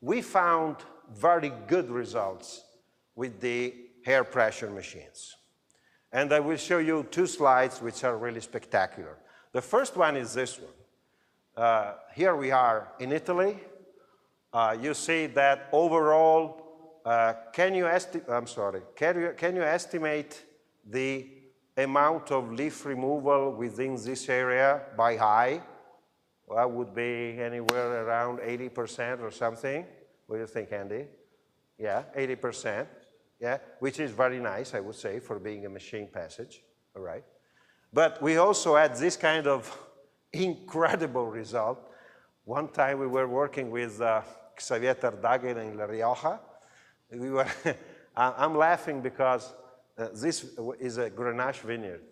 We found very good results with the air pressure machines. And I will show you 2 slides which are really spectacular. The first one is this one. Here we are in Italy. You see that overall, can you estimate the amount of leaf removal within this area by eye? Well, that would be anywhere around 80% or something. What do you think, Andy? Yeah, 80%. Yeah, which is very nice, I would say, for being a machine passage, all right? But we also had this kind of incredible result. One time we were working with Xavier Tardagen in La Rioja. I'm laughing because this is a Grenache vineyard.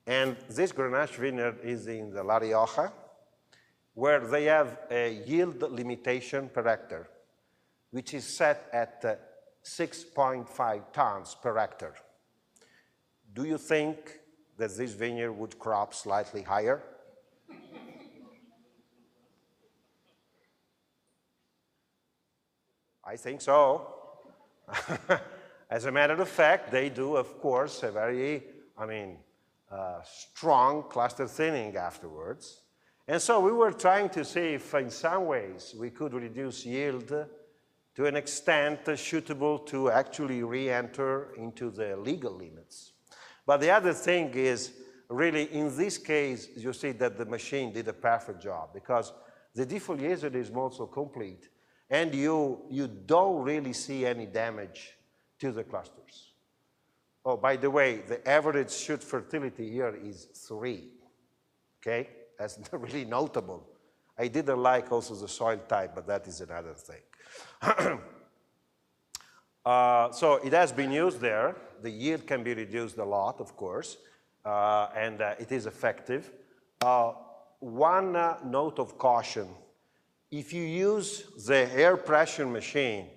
And this Grenache vineyard is in the La Rioja, where they have a yield limitation per hectare, which is set at 6.5 tons per hectare. Do you think that this vineyard would crop slightly higher? I think so. As a matter of fact, they do, of course, a very, strong cluster thinning afterwards. And so we were trying to see if in some ways we could reduce yield to an extent suitable to actually re-enter into the legal limits. But the other thing is, really, in this case, you see that the machine did a perfect job because the defoliation is also complete and you don't really see any damage to the clusters. Oh, by the way, the average shoot fertility here is 3, okay? That's really notable. I didn't like also the soil type, but that is another thing. So it has been used there. The yield can be reduced a lot, of course, and it is effective. One note of caution. If you use the air pressure machine,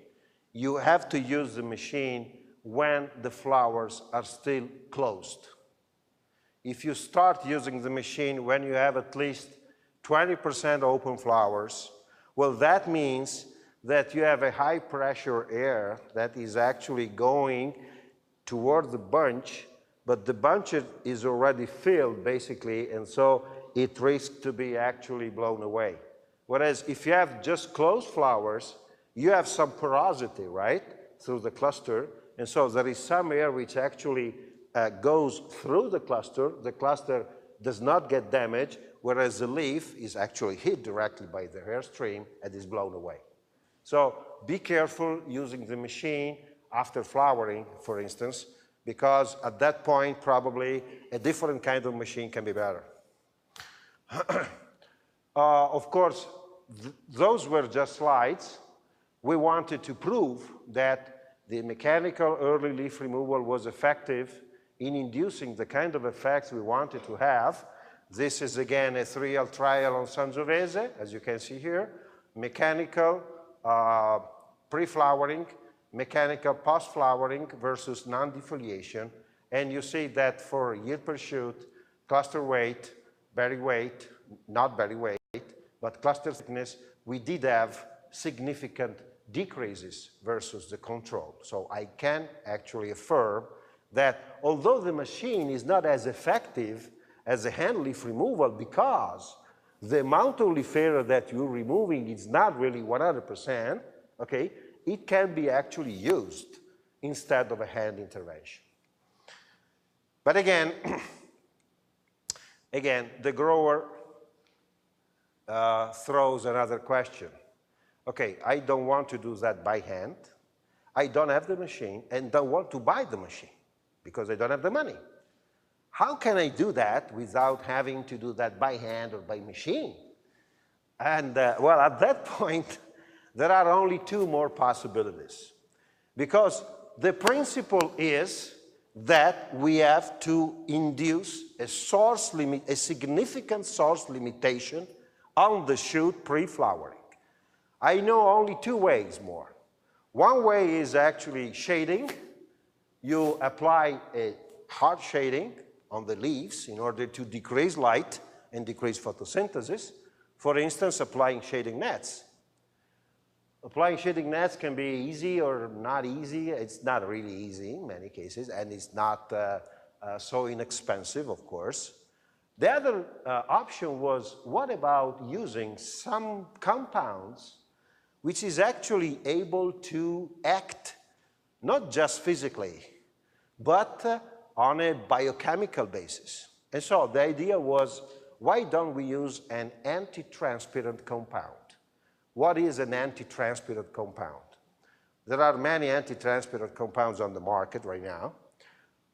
you have to use the machine when the flowers are still closed. If you start using the machine when you have at least 20% open flowers, well, that means that you have a high pressure air that is actually going toward the bunch, but the bunch is already filled basically, and so it risks to be actually blown away. Whereas if you have just closed flowers, you have some porosity, right, through the cluster, and so there is some air which actually goes through the cluster does not get damaged, whereas the leaf is actually hit directly by the airstream and is blown away. So be careful using the machine after flowering, for instance, because at that point probably a different kind of machine can be better. Of course, those were just slides. We wanted to prove that the mechanical early leaf removal was effective in inducing the kind of effects we wanted to have. This is again a real trial on Sangiovese, as you can see here. Mechanical pre-flowering, mechanical post-flowering versus non-defoliation. And you see that for yield per shoot, cluster weight, berry weight, not berry weight, but cluster thickness, we did have significant decreases versus the control. So I can actually affirm that although the machine is not as effective as a hand leaf removal because the amount of Vinifera that you're removing is not really 100%, okay, it can be actually used instead of a hand intervention. But again, the grower throws another question. Okay, I don't want to do that by hand. I don't have the machine and don't want to buy the machine because I don't have the money. How can I do that without having to do that by hand or by machine? And well, at that point, there are only two more possibilities. Because the principle is that we have to induce a significant source limitation on the shoot pre-flowering. I know only two ways more. One way is actually shading. You apply a hard shading on the leaves in order to decrease light and decrease photosynthesis. For instance, applying shading nets. Applying shading nets can be easy or not easy. It's not really easy in many cases, and it's not so inexpensive, of course. The other option was, what about using some compounds which is actually able to act not just physically, but on a biochemical basis. And so the idea was, why don't we use an anti-transpirant compound? What is an anti-transpirant compound? There are many anti-transpirant compounds on the market right now.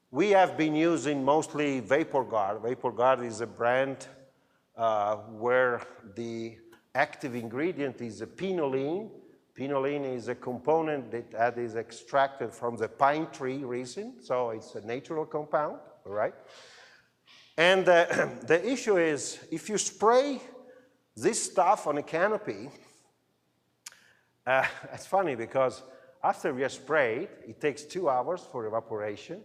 We have been using mostly VaporGuard. VaporGuard is a brand where the active ingredient is a pinoline. Pinoline is a component that is extracted from the pine tree resin, so it's a natural compound, all right? And the issue is, if you spray this stuff on a canopy, it's funny because after we have sprayed, it takes 2 hours for evaporation,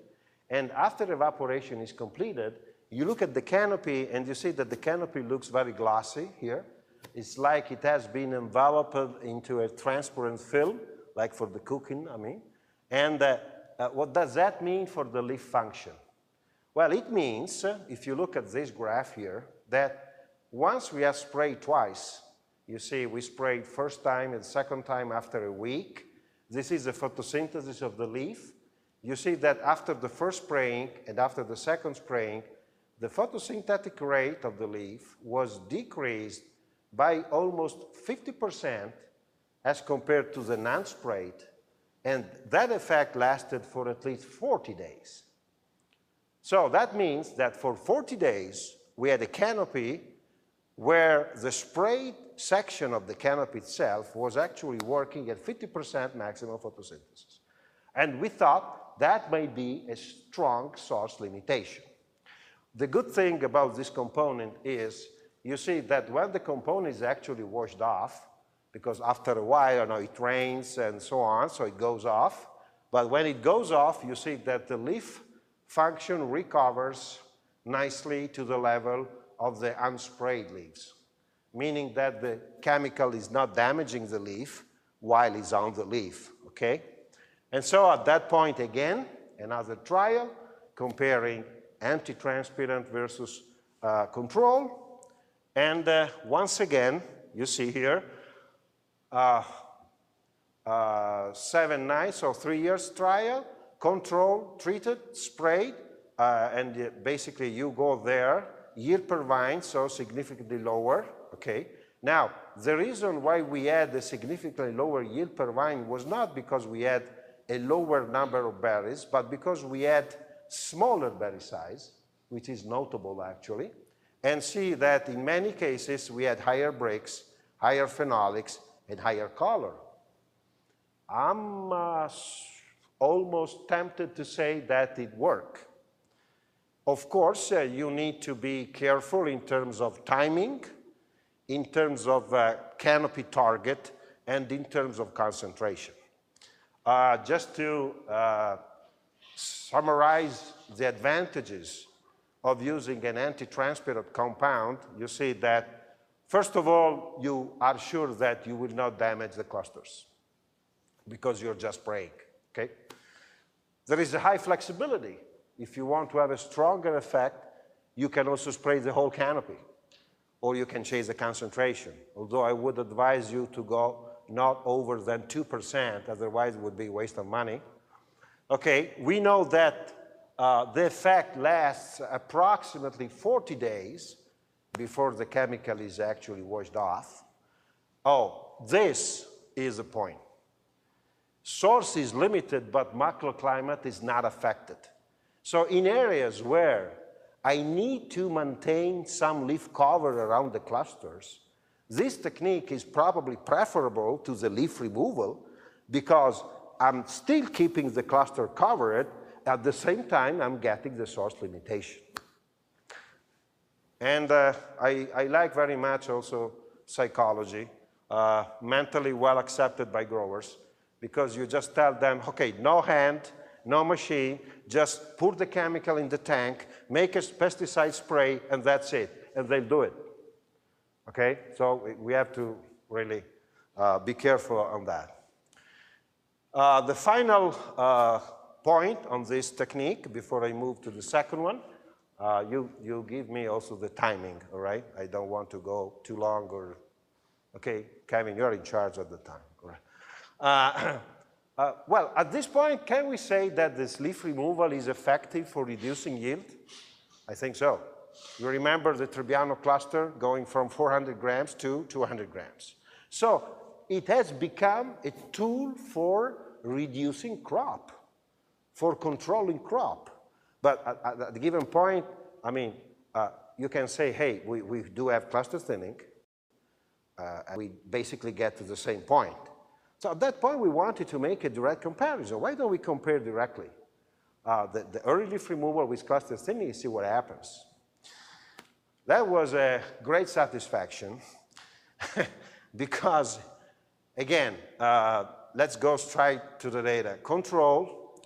and after evaporation is completed, you look at the canopy and you see that the canopy looks very glossy here. It's like it has been enveloped into a transparent film, like for the cooking, I mean. And what does that mean for the leaf function? Well, it means, if you look at this graph here, that once we have sprayed twice, you see we sprayed first time and second time after a week. This is the photosynthesis of the leaf. You see that after the first spraying and after the second spraying, the photosynthetic rate of the leaf was decreased by almost 50% as compared to the non-sprayed, and that effect lasted for at least 40 days. So that means that for 40 days, we had a canopy where the sprayed section of the canopy itself was actually working at 50% maximum photosynthesis. And we thought that may be a strong source limitation. The good thing about this component is you see that when the component is actually washed off, because after a while, you know, it rains and so on, so it goes off. But when it goes off, you see that the leaf function recovers nicely to the level of the unsprayed leaves, meaning that the chemical is not damaging the leaf, while it's on the leaf, okay? And so at that point, again, another trial comparing anti-transparent versus control. And once again, you see here, 7 nights or 3 years trial, control, treated, sprayed, and basically you go there, yield per vine, so significantly lower, okay? Now, the reason why we had a significantly lower yield per vine was not because we had a lower number of berries, but because we had smaller berry size, which is notable actually, and see that in many cases we had higher Brix, higher phenolics, and higher color. I'm almost tempted to say that it worked. Of course, you need to be careful in terms of timing, in terms of canopy target, and in terms of concentration. Just to summarize the advantages of using an anti-transparent compound, you see that, first of all, you are sure that you will not damage the clusters because you're just spraying, okay? There is a high flexibility. If you want to have a stronger effect, you can also spray the whole canopy, or you can change the concentration, although I would advise you to go not over than 2%, otherwise it would be a waste of money. Okay, we know that the effect lasts approximately 40 days before the chemical is actually washed off. Oh, this is the point. Source is limited, but microclimate is not affected. So in areas where I need to maintain some leaf cover around the clusters, this technique is probably preferable to the leaf removal because I'm still keeping the cluster covered, at the same time I'm getting the source limitation. And I like very much also psychology, mentally well accepted by growers, because you just tell them, okay, no hand, no machine, just pour the chemical in the tank, make a pesticide spray, and that's it, and they'll do it. Okay, so we have to really be careful on that. The final point on this technique, before I move to the second one, you give me also the timing, all right? I don't want to go too long or, okay, Kevin, you're in charge at the time, all right? Well, at this point, can we say that this leaf removal is effective for reducing yield? I think so. You remember the Tribbiani cluster going from 400 grams to 200 grams. So it has become a tool for reducing crop, for controlling crop. But at a given point, I mean, you can say, hey, we do have cluster thinning, and we basically get to the same point. So at that point, we wanted to make a direct comparison. Why don't we compare directly the early leaf removal with cluster thinning and see what happens? That was a great satisfaction because, again, let's go straight to the data. Control,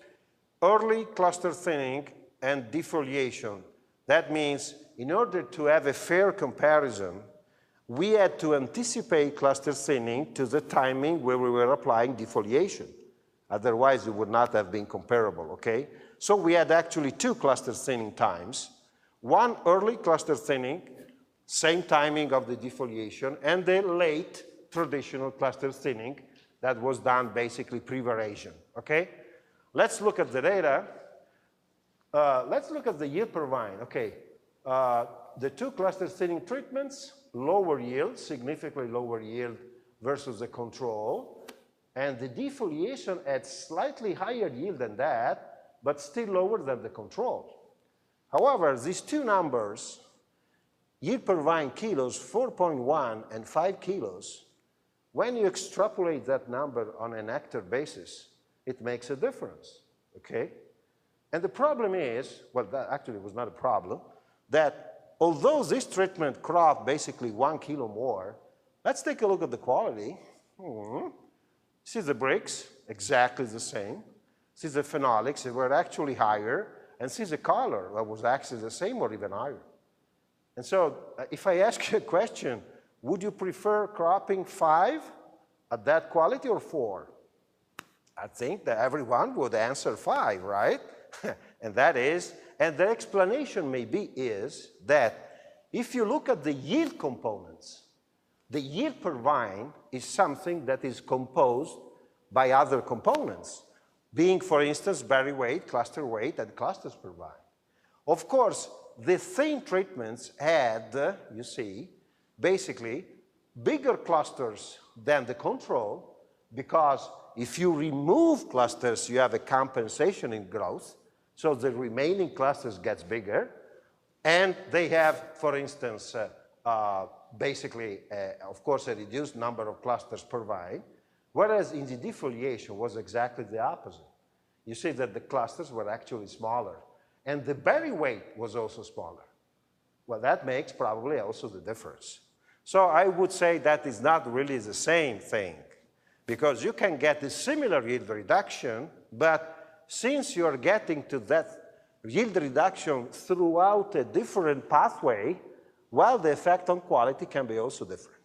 early cluster thinning, and defoliation. That means in order to have a fair comparison, we had to anticipate cluster thinning to the timing where we were applying defoliation. Otherwise, it would not have been comparable, okay? So we had actually 2 cluster thinning times. One early cluster thinning, same timing of the defoliation, and the late traditional cluster thinning that was done basically pre-variation, okay? Let's look at the data. Let's look at the yield per vine, okay. The 2 cluster thinning treatments, lower yield, significantly lower yield versus the control, and the defoliation at slightly higher yield than that, but still lower than the control. However, these 2 numbers, yield per vine kilos, 4.1 and 5 kilos, when you extrapolate that number on an hectare basis, it makes a difference, okay? And the problem is, well, that actually was not a problem, that although this treatment cropped basically 1 kilo more, let's take a look at the quality. See the Brix, exactly the same. See the phenolics, they were actually higher. And see the color, that was actually the same or even higher. And so if I ask you a question, would you prefer cropping 5 at that quality or 4? I think that everyone would answer 5, right? And that is, and the explanation maybe is that if you look at the yield components, the yield per vine is something that is composed by other components, being, for instance, berry weight, cluster weight, and clusters per vine. Of course, the thin treatments had, you see, basically bigger clusters than the control, because if you remove clusters, you have a compensation in growth, so the remaining clusters gets bigger, and they have, for instance, basically, of course, a reduced number of clusters per vine, whereas in the defoliation was exactly the opposite. You see that the clusters were actually smaller, and the berry weight was also smaller. Well, that makes probably also the difference. So I would say that is not really the same thing, because you can get a similar yield reduction, but since you're getting to that yield reduction throughout a different pathway, well, the effect on quality can be also different.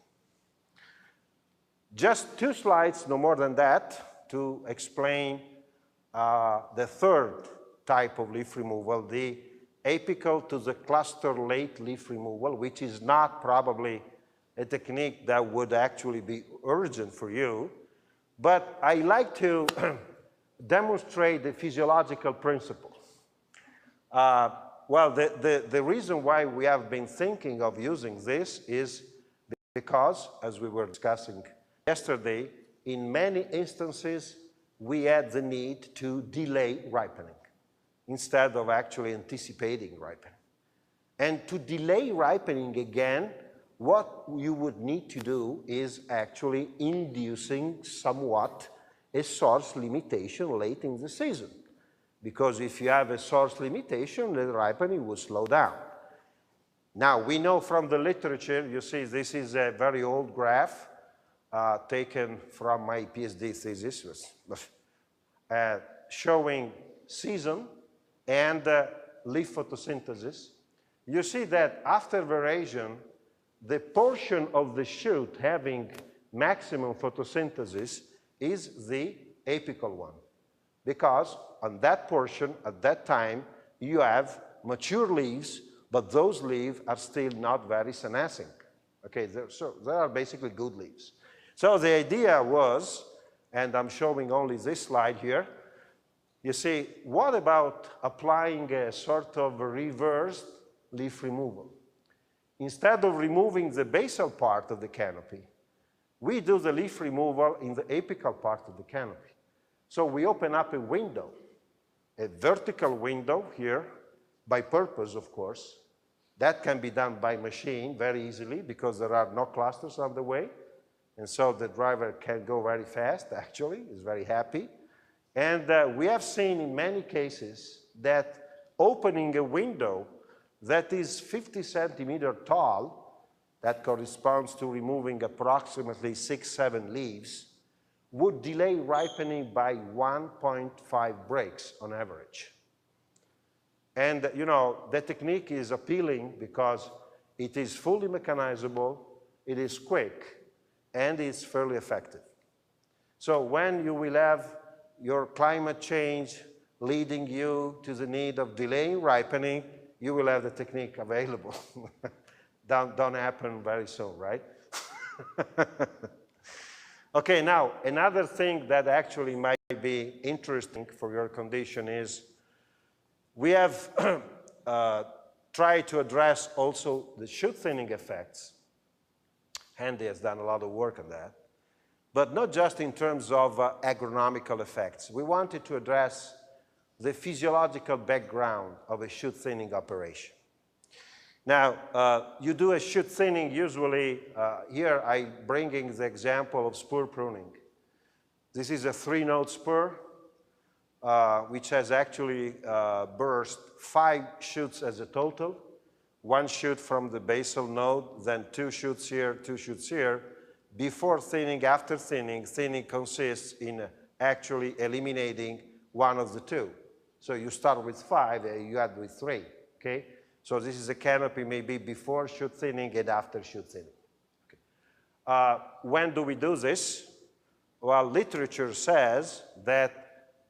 Just 2 slides, no more than that, to explain the third type of leaf removal, the apical to the cluster late leaf removal, which is not probably a technique that would actually be urgent for you, but I like to demonstrate the physiological principle. Well, the reason why we have been thinking of using this is because, as we were discussing yesterday, in many instances, we had the need to delay ripening instead of actually anticipating ripening. And to delay ripening again, what you would need to do is actually inducing somewhat a source limitation late in the season. Because if you have a source limitation, the ripening will slow down. Now, we know from the literature, you see this is a very old graph taken from my PhD thesis, showing season and leaf photosynthesis. You see that after veraison, the portion of the shoot having maximum photosynthesis is the apical one, because on that portion, at that time, you have mature leaves, but those leaves are still not very senescing. Okay, so they are basically good leaves. So the idea was, and I'm showing only this slide here, you see, what about applying a sort of reversed leaf removal? Instead of removing the basal part of the canopy, we do the leaf removal in the apical part of the canopy. So we open up a window, a vertical window here, by purpose, of course. That can be done by machine very easily because there are no clusters on the way. And so the driver can go very fast, actually, is very happy. And we have seen in many cases that opening a window that is 50 centimeters tall, that corresponds to removing approximately 6-7 leaves, would delay ripening by 1.5 breaks on average. And you know, the technique is appealing because it is fully mechanizable, it is quick, and it's fairly effective. So when you will have your climate change leading you to the need of delaying ripening, you will have the technique available. Don't happen very soon, right? Okay, now, another thing that actually might be interesting for your condition is we have tried to address also the shoot thinning effects. Handy has done a lot of work on that. But not just in terms of agronomical effects. We wanted to address the physiological background of a shoot thinning operation. Now, you do a shoot thinning usually, here I'm bringing the example of spur pruning. This is a 3-node spur, which has actually burst 5 shoots as a total. 1 shoot from the basal node, then 2 shoots here, 2 shoots here. Before thinning, after thinning, thinning consists in actually eliminating one of the 2. So you start with 5 and you add with 3, okay? So this is a canopy maybe before shoot thinning and after shoot thinning. Okay. When do we do this? well, literature says that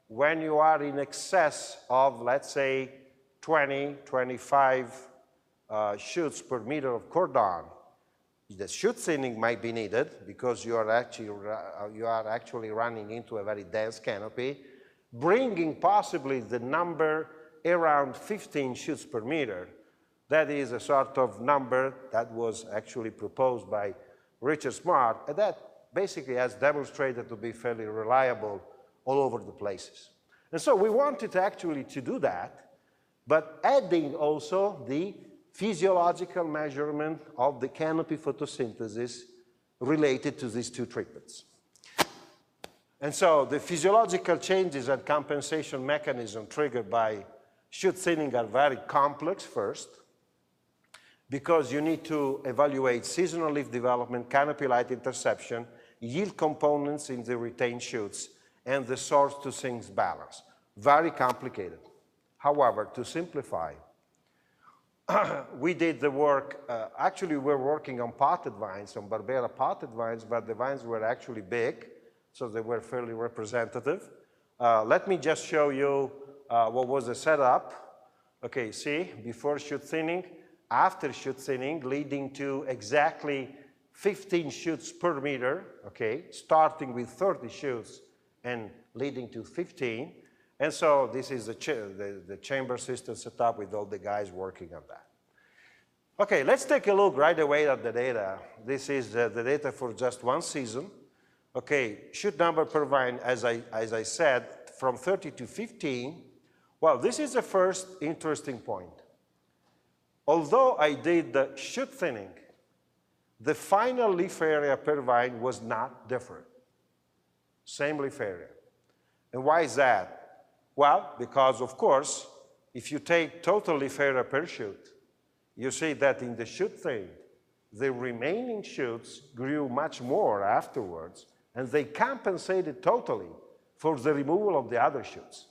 when you are in excess of, let's say, 20, 25 shoots per meter of cordon, the shoot thinning might be needed because you are actually running into a very dense canopy, bringing possibly the number around 15 shoots per meter. That is a sort of number that was actually proposed by Richard Smart, and that basically has demonstrated to be fairly reliable all over the places. And so we wanted actually to do that, but adding also the physiological measurement of the canopy photosynthesis related to these two treatments. And so the physiological changes and compensation mechanism triggered by shoot thinning are very complex first, because you need to evaluate seasonal leaf development, canopy light interception, yield components in the retained shoots, and the source to sinks balance. Very complicated. However, to simplify, we did the work, actually we're working on potted vines, on Barbera potted vines, but the vines were actually big, so they were fairly representative. Let me just show you what was the setup. Okay, see, before shoot thinning, after shoot thinning, leading to exactly 15 shoots per meter, okay, starting with 30 shoots and leading to 15. And so this is the chamber system set up with all the guys working on that. Okay, let's take a look right away at the data. This is the data for just one season. Okay, shoot number per vine, as I said, from 30 to 15. Well, this is the first interesting point. Although I did the shoot thinning, the final leaf area per vine was not different. Same leaf area. And why is that? Well, because of course, if you take total leaf area per shoot, you see that in the shoot thin, the remaining shoots grew much more afterwards, and they compensated totally for the removal of the other shoots.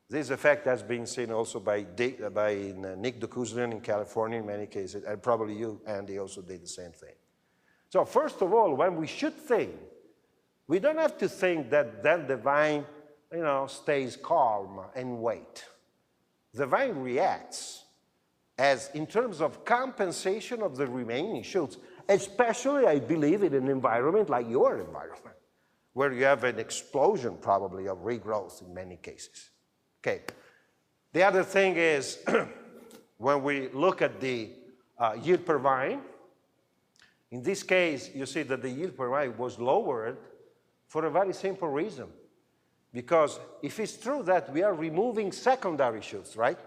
This effect has been seen also by Nick Dokuzlian in California in many cases, and probably you, Andy, also did the same thing. So first of all, when we shoot thin, we don't have to think that then the vine, stays calm and wait. The vine reacts as in terms of compensation of the remaining shoots, especially, I believe, in an environment like your environment, where you have an explosion probably of regrowth in many cases. Okay. The other thing is, when we look at the yield per vine, in this case, you see that the yield per vine was lowered for a very simple reason. Because if it's true that we are removing secondary shoots, right?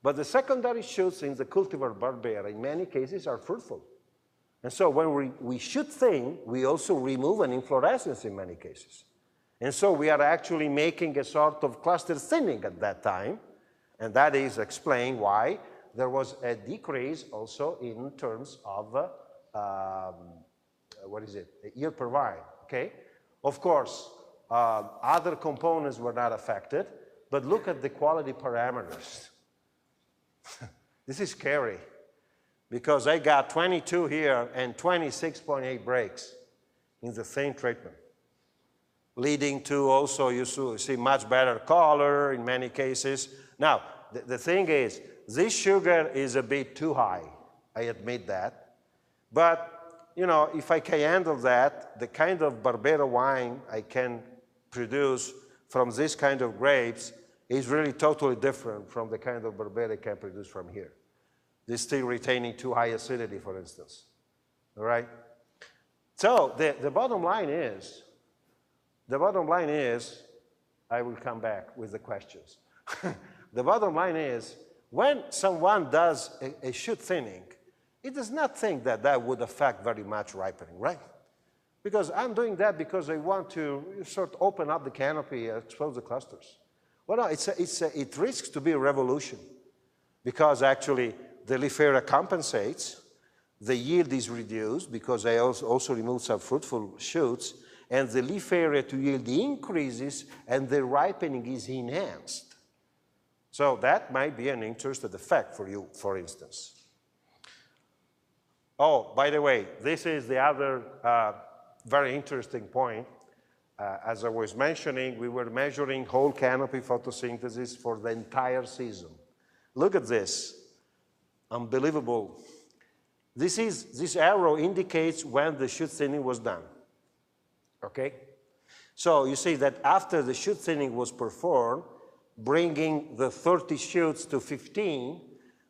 But the secondary shoots in the cultivar Barbera, in many cases, are fruitful. And so when we shoot thin, we also remove an inflorescence in many cases. And so we are actually making a sort of cluster thinning at that time. And that is explained why there was a decrease also in terms of, yield per vine, okay? Of course, other components were not affected, but look at the quality parameters. This is scary, because I got 22 here and 26.8 breaks in the same treatment, leading to also, you see much better color in many cases. Now, the thing is, this sugar is a bit too high, I admit that, but if I can handle that, the kind of Barbera wine I can produce from this kind of grapes is really totally different from the kind of Barbera I can produce from here. This still retaining too high acidity, for instance. All right? So the bottom line is, I will come back with the questions. The bottom line is, when someone does a shoot thinning, it does not think that that would affect very much ripening, right? Because I'm doing that because I want to sort of open up the canopy and expose the clusters. Well, no, it risks to be a revolution, because actually the leaf area compensates, the yield is reduced because I also remove some fruitful shoots, and the leaf area to yield increases and the ripening is enhanced. So that might be an interesting effect for you, for instance. Oh, by the way, this is the other very interesting point. as I was mentioning, we were measuring whole canopy photosynthesis for the entire season. Look at this, unbelievable. This arrow indicates when the shoot thinning was done, okay? So you see that after the shoot thinning was performed, bringing the 30 shoots to 15,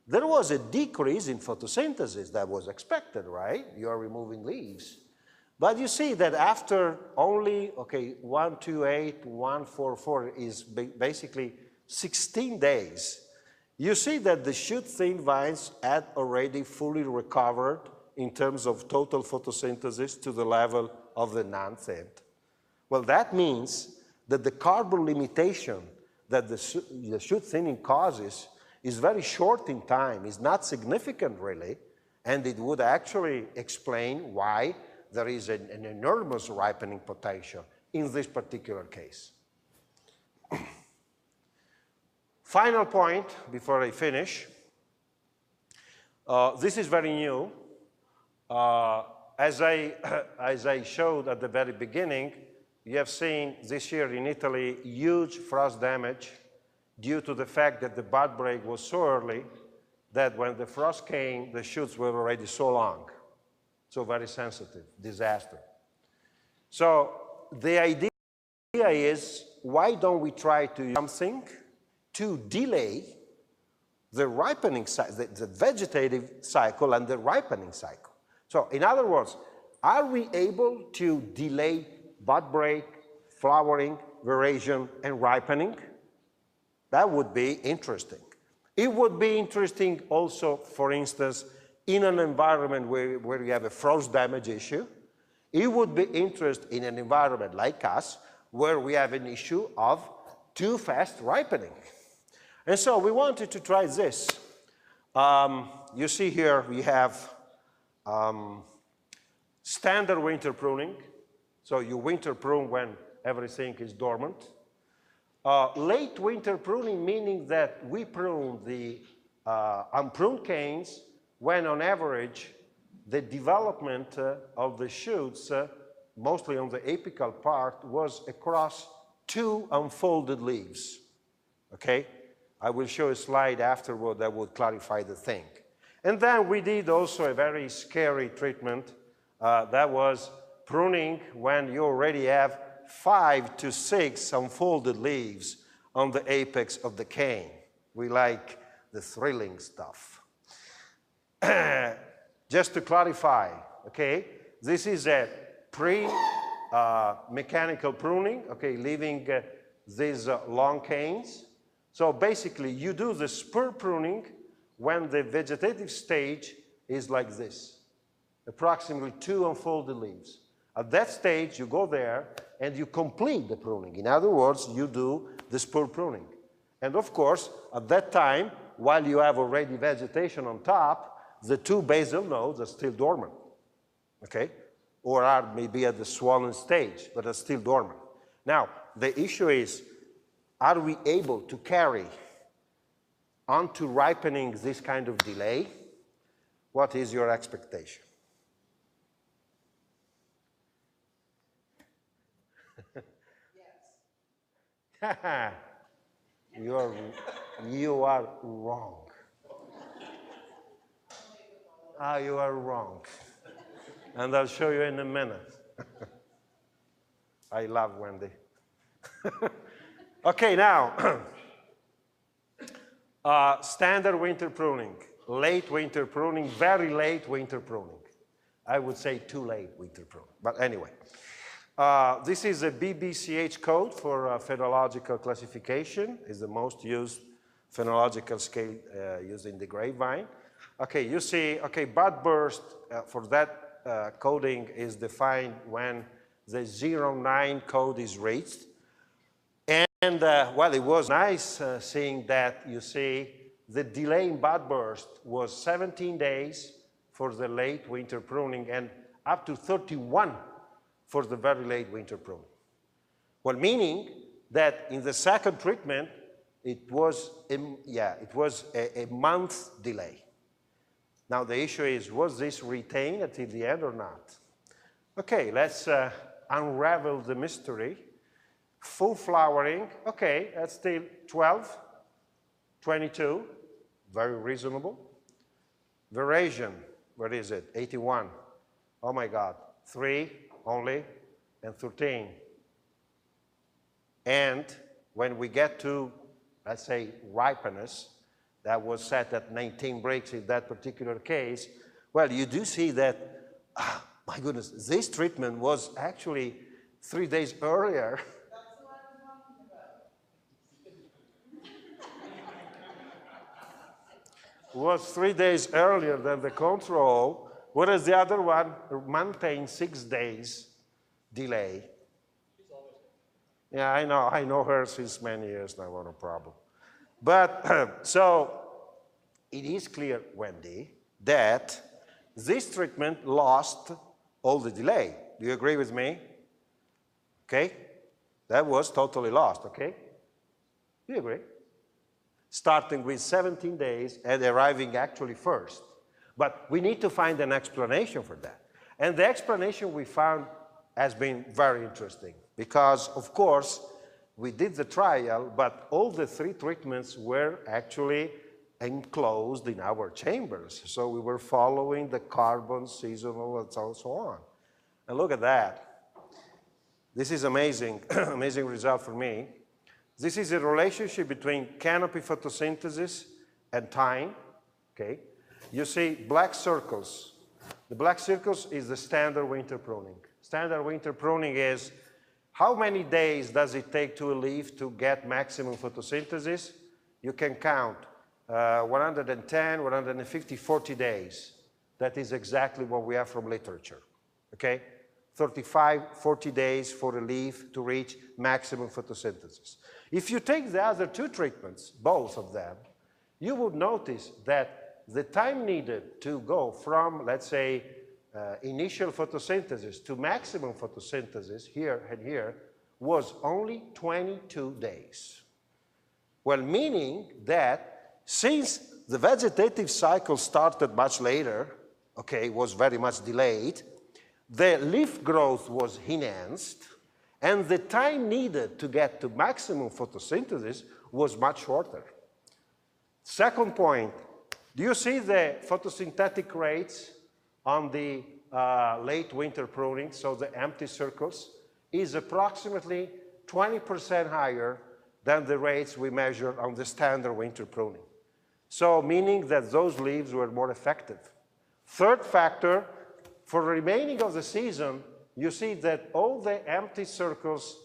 there was a decrease in photosynthesis that was expected, right? You are removing leaves. But you see that after only, okay, 128, 144 is basically 16 days, you see that the shoot-thin vines had already fully recovered in terms of total photosynthesis to the level of the non-thin. Well, that means that the carbon limitation that the shoot thinning causes is very short in time, is not significant really, and it would actually explain why there is an enormous ripening potential in this particular case. Final point before I finish. This is very new. As I showed at the very beginning, you have seen this year in Italy huge frost damage due to the fact that the bud break was so early that when the frost came, the shoots were already so long. So very sensitive, disaster. So the idea is, why don't we try to use something to delay the ripening cycle, the vegetative cycle and the ripening cycle? So in other words, are we able to delay bud break, flowering, veraison, and ripening? That would be interesting. It would be interesting also, for instance, in an environment where you have a frost damage issue. It would be interesting in an environment like us, where we have an issue of too fast ripening. And so we wanted to try this. You see here we have standard winter pruning. So you winter prune when everything is dormant. Late winter pruning, meaning that we prune the unpruned canes when on average the development of the shoots, mostly on the apical part, was across 2 unfolded leaves, okay? I will show a slide afterward that would clarify the thing. And then we did also a very scary treatment that was pruning when you already have 5 to 6 unfolded leaves on the apex of the cane. We like the thrilling stuff. Just to clarify, okay, this is a pre-mechanical pruning, okay, leaving these long canes. So basically, you do the spur pruning when the vegetative stage is like this, approximately 2 unfolded leaves. At that stage, you go there and you complete the pruning. In other words, you do the spur pruning. And of course, at that time, while you have already vegetation on top, the 2 basal nodes are still dormant, okay? Or are maybe at the swollen stage, but are still dormant. Now, the issue is, are we able to carry onto ripening this kind of delay? What is your expectation? Yes. You are wrong. You are wrong. And I'll show you in a minute. I love Wendy. Okay, now, standard winter pruning, late winter pruning, very late winter pruning. I would say too late winter pruning, but anyway. This is a BBCH code for phenological classification. It's the most used phenological scale used in the grapevine. Okay, you see, okay, bud burst for that coding is defined when the 09 code is reached. And well, it was nice seeing that, you see, the delay in bud burst was 17 days for the late winter pruning and up to 31 for the very late winter pruning. Well, meaning that in the second treatment, it was a month delay. Now the issue is, was this retained until the end or not? Okay, let's unravel the mystery. Full flowering, okay, that's still 12, 22, very reasonable. Veraison, what is it, 81. Oh my God, 3 only, and 13. And when we get to, let's say, ripeness, that was set at 19 breaks in that particular case, well, you do see that, my goodness, this treatment was actually 3 days earlier. That's what I'm talking about. Was 3 days earlier than the control, whereas the other one maintained 6 days delay. Yeah, I know her since many years now, no problem. But, so, it is clear, Wendy, that this treatment lost all the delay. Do you agree with me? Okay? That was totally lost, okay? Do you agree? Starting with 17 days and arriving actually first. But we need to find an explanation for that. And the explanation we found has been very interesting because, of course, we did the trial, but all the 3 treatments were actually enclosed in our chambers. So we were following the carbon, seasonal, and so on. And look at that. This is amazing, amazing result for me. This is a relationship between canopy photosynthesis and time, okay? You see black circles. The black circles is the standard winter pruning. Standard winter pruning is how many days does it take to a leaf to get maximum photosynthesis? You can count 110, 150, 40 days. That is exactly what we have from literature, okay? 35, 40 days for a leaf to reach maximum photosynthesis. If you take the other 2 treatments, both of them, you would notice that the time needed to go from, let's say, initial photosynthesis to maximum photosynthesis here and here was only 22 days. Well, meaning that since the vegetative cycle started much later, okay, was very much delayed, the leaf growth was enhanced, and the time needed to get to maximum photosynthesis was much shorter. Second point, do you see the photosynthetic rates on the late winter pruning, so the empty circles, is approximately 20% higher than the rates we measured on the standard winter pruning. So meaning that those leaves were more effective. Third factor, for the remaining of the season, you see that all the empty circles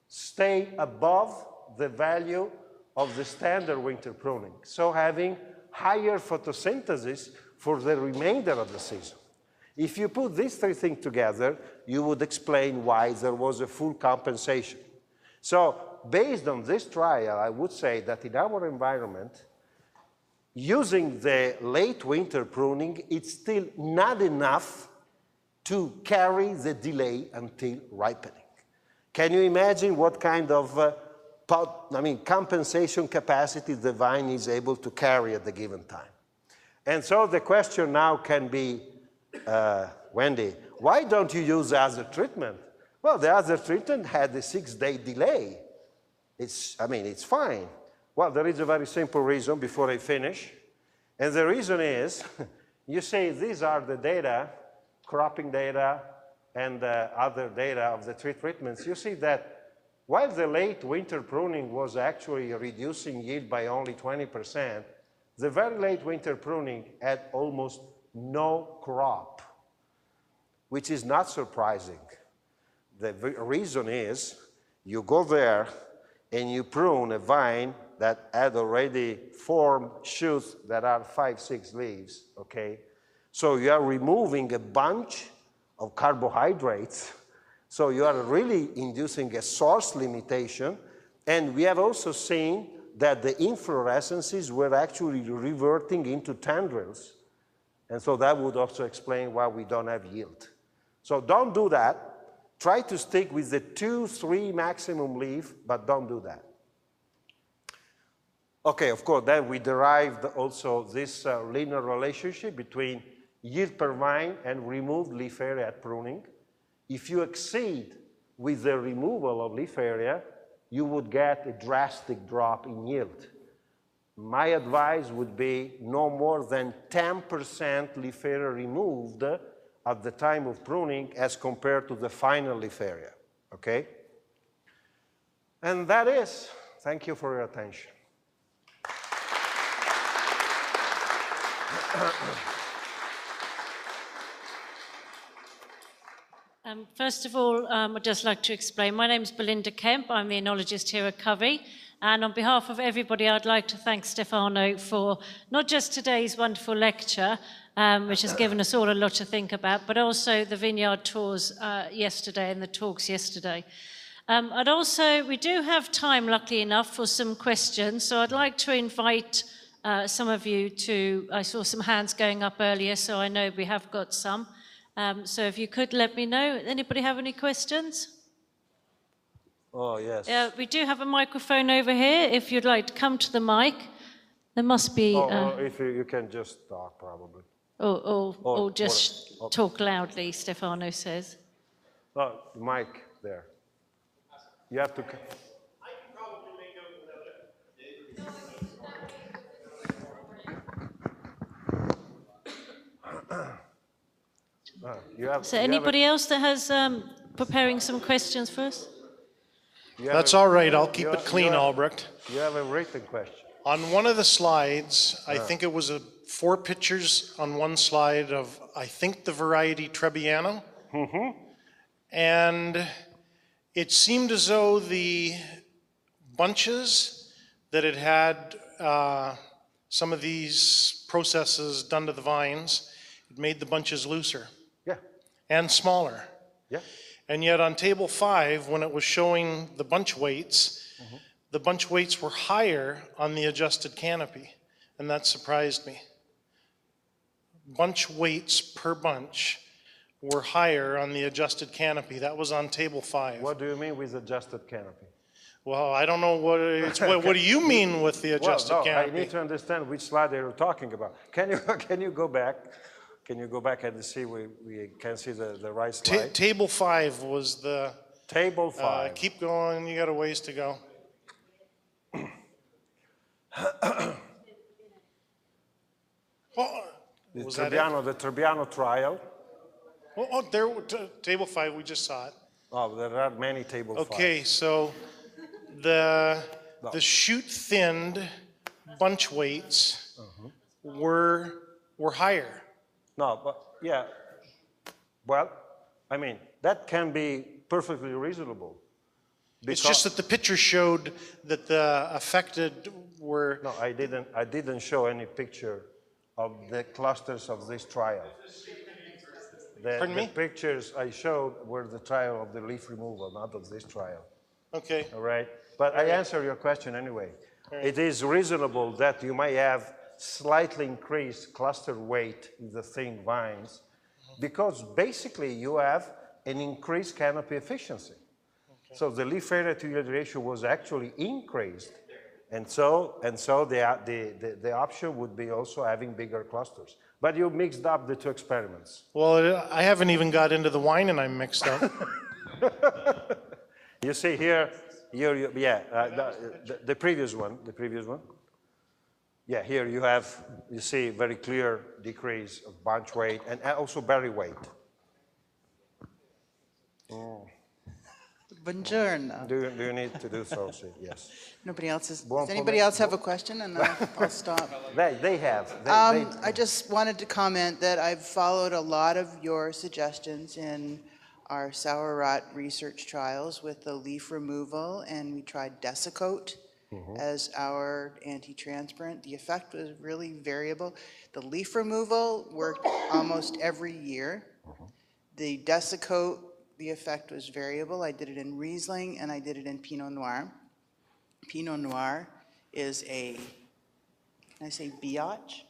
stay above the value of the standard winter pruning, so having higher photosynthesis for the remainder of the season. If you put these 3 things together, you would explain why there was a full compensation. So based on this trial, I would say that in our environment, using the late winter pruning, it's still not enough to carry the delay until ripening. Can you imagine what kind of compensation capacity the vine is able to carry at the given time? And so the question now can be, Wendy, why don't you use the other treatment? Well, the other treatment had a 6-day delay. It's fine. Well, there is a very simple reason before I finish. And the reason is, you say these are the data, cropping data, and other data of the 3 treatments. You see that while the late winter pruning was actually reducing yield by only 20%, the very late winter pruning had almost no crop, which is not surprising. The reason is you go there and you prune a vine that had already formed shoots that are 5, 6 leaves, okay? So you are removing a bunch of carbohydrates. So you are really inducing a source limitation. And we have also seen that the inflorescences were actually reverting into tendrils. And so that would also explain why we don't have yield. So don't do that. Try to stick with the 2, 3 maximum leaf, but don't do that. Okay, of course, then we derived also this linear relationship between yield per vine and removed leaf area at pruning. If you exceed with the removal of leaf area, you would get a drastic drop in yield. My advice would be no more than 10% leaf area removed at the time of pruning as compared to the final leaf area, okay? And that is, thank you for your attention. First of all, I'd just like to explain. My name is Belinda Kemp. I'm the enologist here at Covey. And on behalf of everybody, I'd like to thank Stefano for not just today's wonderful lecture, which has given us all a lot to think about, but also the vineyard tours yesterday and the talks yesterday. We do have time, luckily enough, for some questions. So I'd like to invite some of you to, I saw some hands going up earlier, so I know we have got some. So if you could let me know, anybody have any questions? Oh, yes. We do have a microphone over here. If you'd like to come to the mic, there must be... if you can just talk, probably. Or just talk loudly, Stefano says. Oh, the mic there. You have to... I can probably make out So anybody else that has preparing some questions for us? That's all right. I'll keep it clean, Albrecht. You have a written question. On one of the slides, I think it was 4 pictures on one slide of, I think, the variety Tribbiani. Mm-hmm. And it seemed as though the bunches that it had some of these processes done to the vines, it made the bunches looser. Yeah. And smaller. Yeah. And yet on table 5, when it was showing the bunch weights, the bunch weights were higher on the adjusted canopy, and that surprised me. Bunch weights per bunch were higher on the adjusted canopy. That was on table 5. What do you mean with adjusted canopy? Well, I don't know what it's. What do you mean with the adjusted canopy? I need to understand which slide you're talking about. Can you go back? Can you go back and see we can see the right slide? Table 5 was the... Table 5. Keep going, you got a ways to go. The Was that it? the Tribbiani trial. There, table 5, we just saw it. Oh, there are many table 5. Okay, so the shoot-thinned bunch weights were higher. No, but yeah. Well, I mean, that can be perfectly reasonable. It's just that the picture showed that the affected were... No, I didn't show any picture of the clusters of this trial. Pardon me? The pictures I showed were the trial of the leaf removal, not of this trial. Okay. All right? But I answer your question anyway. Right. It is reasonable that you might have slightly increased cluster weight in the thin vines because basically you have an increased canopy efficiency. Okay. So the leaf area to yield ratio was actually increased. And so the option would be also having bigger clusters. But you mixed up the 2 experiments. Well, I haven't even got into the wine and I'm mixed up. You see here, the previous one. Yeah, here you see very clear decrease of bunch weight and also berry weight. Oh. Buongiorno. Do you need to do so? Yes. Does anybody else have a question? And I'll stop. They have. I just wanted to comment that I've followed a lot of your suggestions in our sour rot research trials with the leaf removal, and we tried Desicote as our anti-transparent. The effect was really variable. The leaf removal worked almost every year. The Desicote, the effect was variable. I did it in Riesling and I did it in Pinot Noir. Pinot Noir is can I say biatch?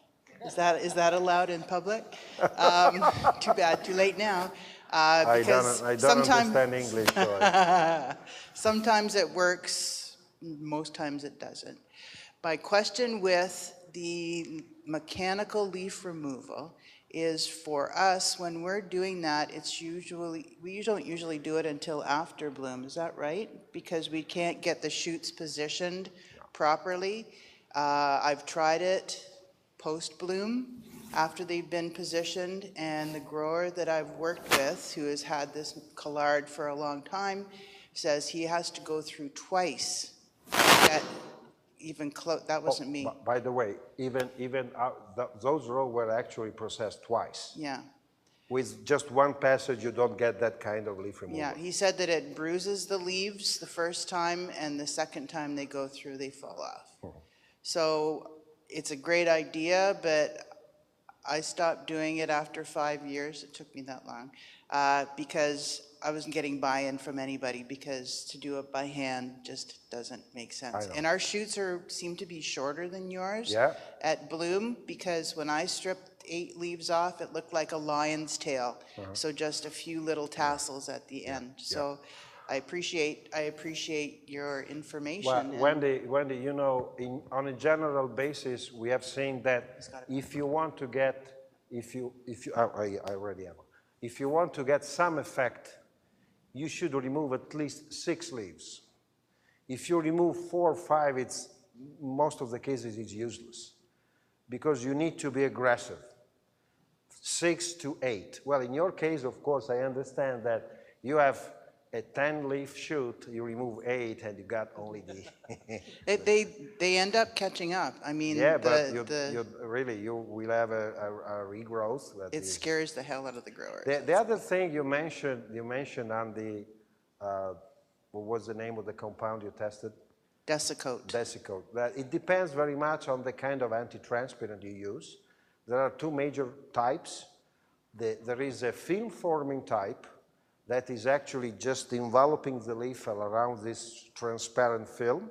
Is that allowed in public? Too bad, too late now. I don't understand English. So sometimes it works, most times it doesn't. My question with the mechanical leaf removal is for us, when we're doing that, we don't usually do it until after bloom, is that right? Because we can't get the shoots positioned properly. I've tried it post-bloom, after they've been positioned, and the grower that I've worked with, who has had this collard for a long time, says he has to go through twice to get even close. That wasn't me. By the way, even those rows were actually processed twice. Yeah. With just one passage, you don't get that kind of leaf removal. Yeah, he said that it bruises the leaves the first time, and the second time they go through, they fall off. So it's a great idea, but I stopped doing it after 5 years. It took me that long because I wasn't getting buy-in from anybody, because to do it by hand just doesn't make sense. And our shoots seem to be shorter than yours at bloom, because when I stripped 8 leaves off, it looked like a lion's tail. So just a few little tassels at the end. So I appreciate your information. Well, Wendy, you know, on a general basis, we have seen that if you want to get, I already have. If you want to get some effect, you should remove at least 6 leaves. If you remove 4 or 5, most of the cases it's useless, because you need to be aggressive. 6 to 8. Well, in your case, of course, I understand that you have a 10-leaf shoot, you remove 8, and you got only the... they end up catching up. I mean, but you will have a regrowth. It scares the hell out of the growers. The other thing you mentioned on the, what was the name of the compound you tested? Desicote. Desicote. That it depends very much on the kind of anti-transpirant you use. There are 2 major types. There is a film-forming type that is actually just enveloping the leaf around this transparent film,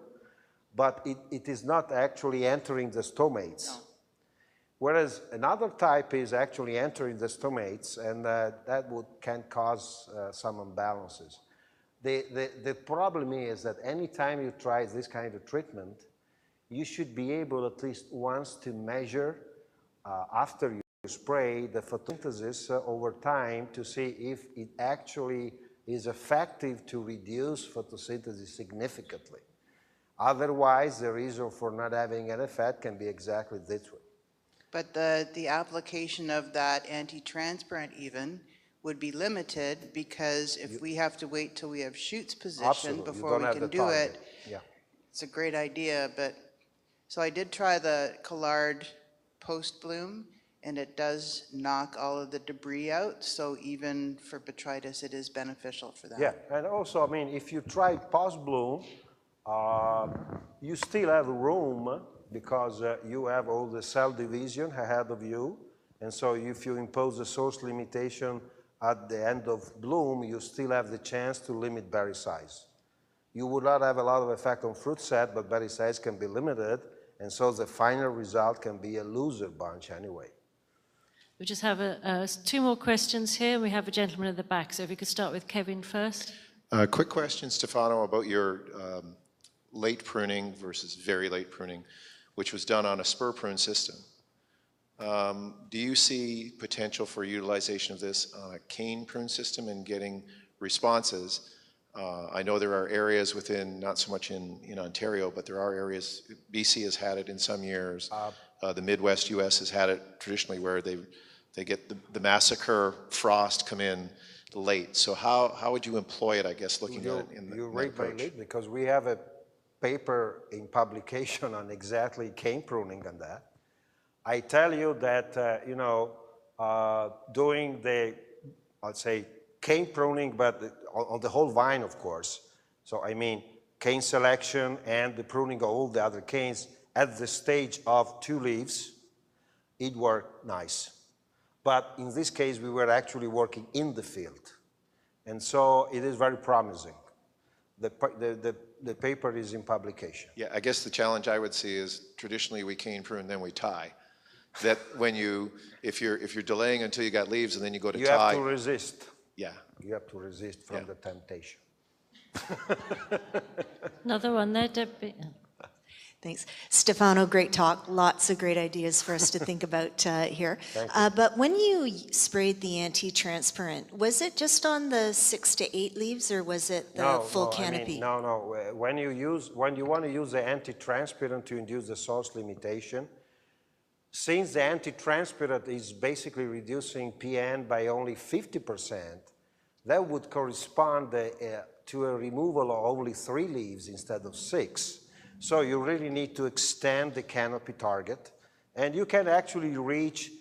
but it is not actually entering the stomates. No. Whereas another type is actually entering the stomates, and that can cause some imbalances. The problem is that anytime you try this kind of treatment, you should be able at least once to measure after you spray the photosynthesis over time to see if it actually is effective to reduce photosynthesis significantly. Otherwise, the reason for not having an effect can be exactly this one. But the application of that anti-transparent even would be limited, because if we have to wait till we have shoots positioned before we can do it, it's a great idea. But so I did try the collard post-bloom, and it does knock all of the debris out. So even for botrytis, it is beneficial for that. Yeah, and also, I mean, if you try post-bloom, you still have room, because you have all the cell division ahead of you. And so if you impose a source limitation at the end of bloom, you still have the chance to limit berry size. You would not have a lot of effect on fruit set, but berry size can be limited. And so the final result can be a looser bunch anyway. We just have 2 more questions here. We have a gentleman at the back, so if we could start with Kevin first. Quick question, Stefano, about your late pruning versus very late pruning, which was done on a spur prune system. Do you see potential for utilization of this on a cane prune system and getting responses? I know there are areas within, not so much in Ontario, but there are areas, BC has had it in some years. The Midwest US has had it traditionally, where they get the massacre frost come in late. So how would you employ it, I guess, looking at it in the You're right by late, because we have a paper in publication on exactly cane pruning on that. I tell you that, doing the, I'd say, cane pruning, but on the whole vine, of course. So I mean, cane selection and the pruning of all the other canes at the stage of 2 leaves, it worked nice. But in this case, we were actually working in the field. And so it is very promising. The paper is in publication. Yeah, I guess the challenge I would see is traditionally we cane prune, then we tie. That when if you're delaying until you got leaves and then you go to tie. You have to resist. Yeah. You have to resist from the temptation. Another one there, Debbie. Thanks. Stefano, great talk. Lots of great ideas for us to think about here. Thank you. But when you sprayed the anti-transparent, was it just on the 6 to 8 leaves, or was it the full canopy? No. When you want to use the anti-transparent to induce the source limitation, since the anti-transparent is basically reducing PN by only 50%, that would correspond to a removal of only 3 leaves instead of 6. So you really need to extend the canopy target, and you can actually reach,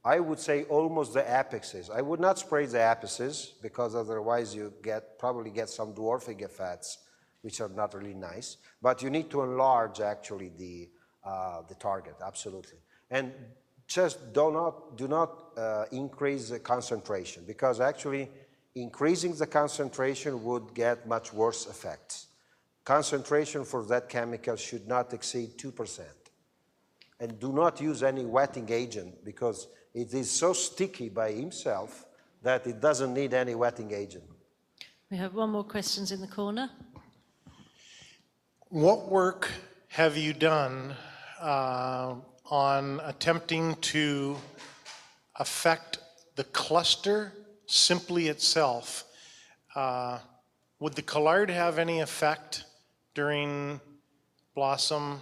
I would say, almost the apexes. I would not spray the apices, because otherwise you probably get some dwarfing effects, which are not really nice. But you need to enlarge actually the target, absolutely. And just do not increase the concentration, because actually increasing the concentration would get much worse effects. Concentration for that chemical should not exceed 2%. And do not use any wetting agent, because it is so sticky by himself that it doesn't need any wetting agent. We have one more question in the corner. What work have you done on attempting to affect the cluster simply itself? Would the collard have any effect during blossom,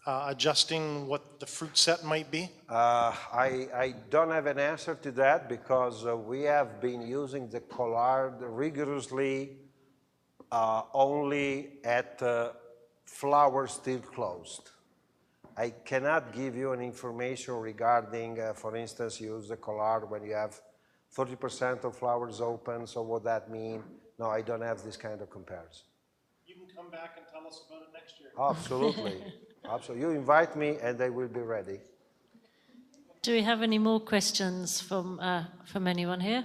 adjusting what the fruit set might be? I don't have an answer to that, because we have been using the collard rigorously only at flowers still closed. I cannot give you any information regarding, for instance, use the collard when you have 30% of flowers open, so what that mean? No, I don't have this kind of comparison. You can come back and tell us about it next year. Absolutely. Absolutely. You invite me and I will be ready. Do we have any more questions from anyone here?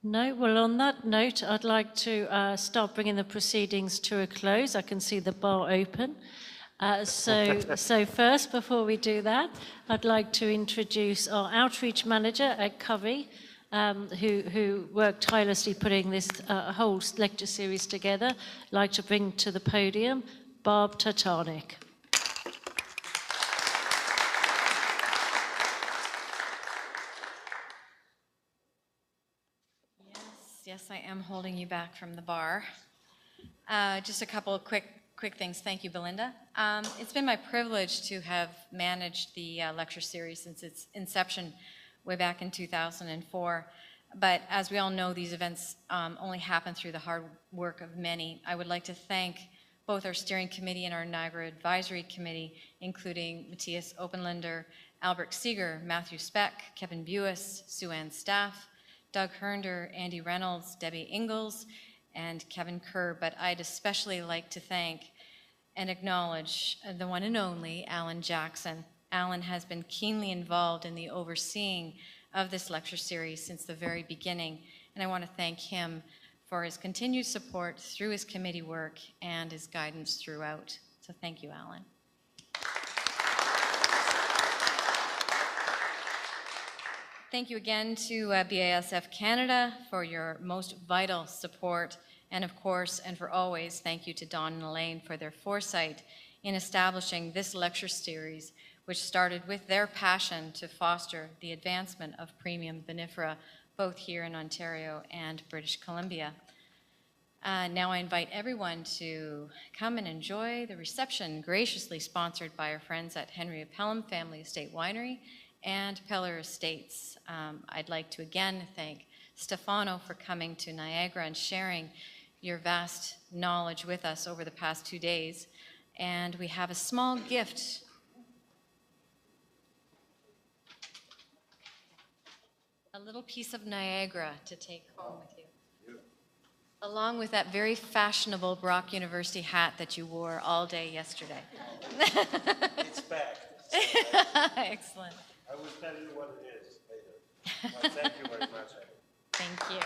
No? Well, on that note, I'd like to start bringing the proceedings to a close. I can see the bar open. So first, before we do that, I'd like to introduce our outreach manager at Covey, who worked tirelessly putting this whole lecture series together. I'd like to bring to the podium Barb Tatanik. Yes, I am holding you back from the bar. Just a couple of quick things. Thank you, Belinda. It's been my privilege to have managed the lecture series since its inception way back in 2004. But as we all know, these events only happen through the hard work of many. I would like to thank both our steering committee and our NIAGARA advisory committee, including Matthias Openlinder, Albert Seeger, Matthew Speck, Kevin Buis, Sue Ann Staff, Doug Hernder, Andy Reynolds, Debbie Inglis, and Kevin Kerr. But I'd especially like to thank and acknowledge the one and only Alan Jackson. Alan has been keenly involved in the overseeing of this lecture series since the very beginning, and I want to thank him for his continued support through his committee work and his guidance throughout. So thank you, Alan. Thank you again to BASF Canada for your most vital support, and of course, and for always, thank you to Don and Elaine for their foresight in establishing this lecture series, which started with their passion to foster the advancement of premium vinifera, both here in Ontario and British Columbia. Now I invite everyone to come and enjoy the reception graciously sponsored by our friends at Henry of Pelham Family Estate Winery and Peller Estates. I'd like to again thank Stefano for coming to Niagara and sharing your vast knowledge with us over the past 2 days. And we have a small gift. A little piece of Niagara to take home with you. Along with that very fashionable Brock University hat that you wore all day yesterday. It's back. Excellent. I will tell you what it is later. But thank you very much. Thank you.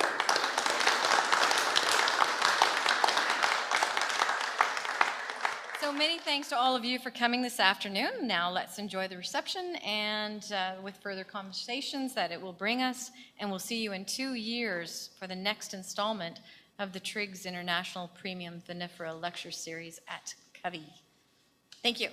So many thanks to all of you for coming this afternoon. Now let's enjoy the reception and with further conversations that it will bring us. And we'll see you in 2 years for the next installment of the Triggs International Premium Vinifera Lecture Series at Covey. Thank you.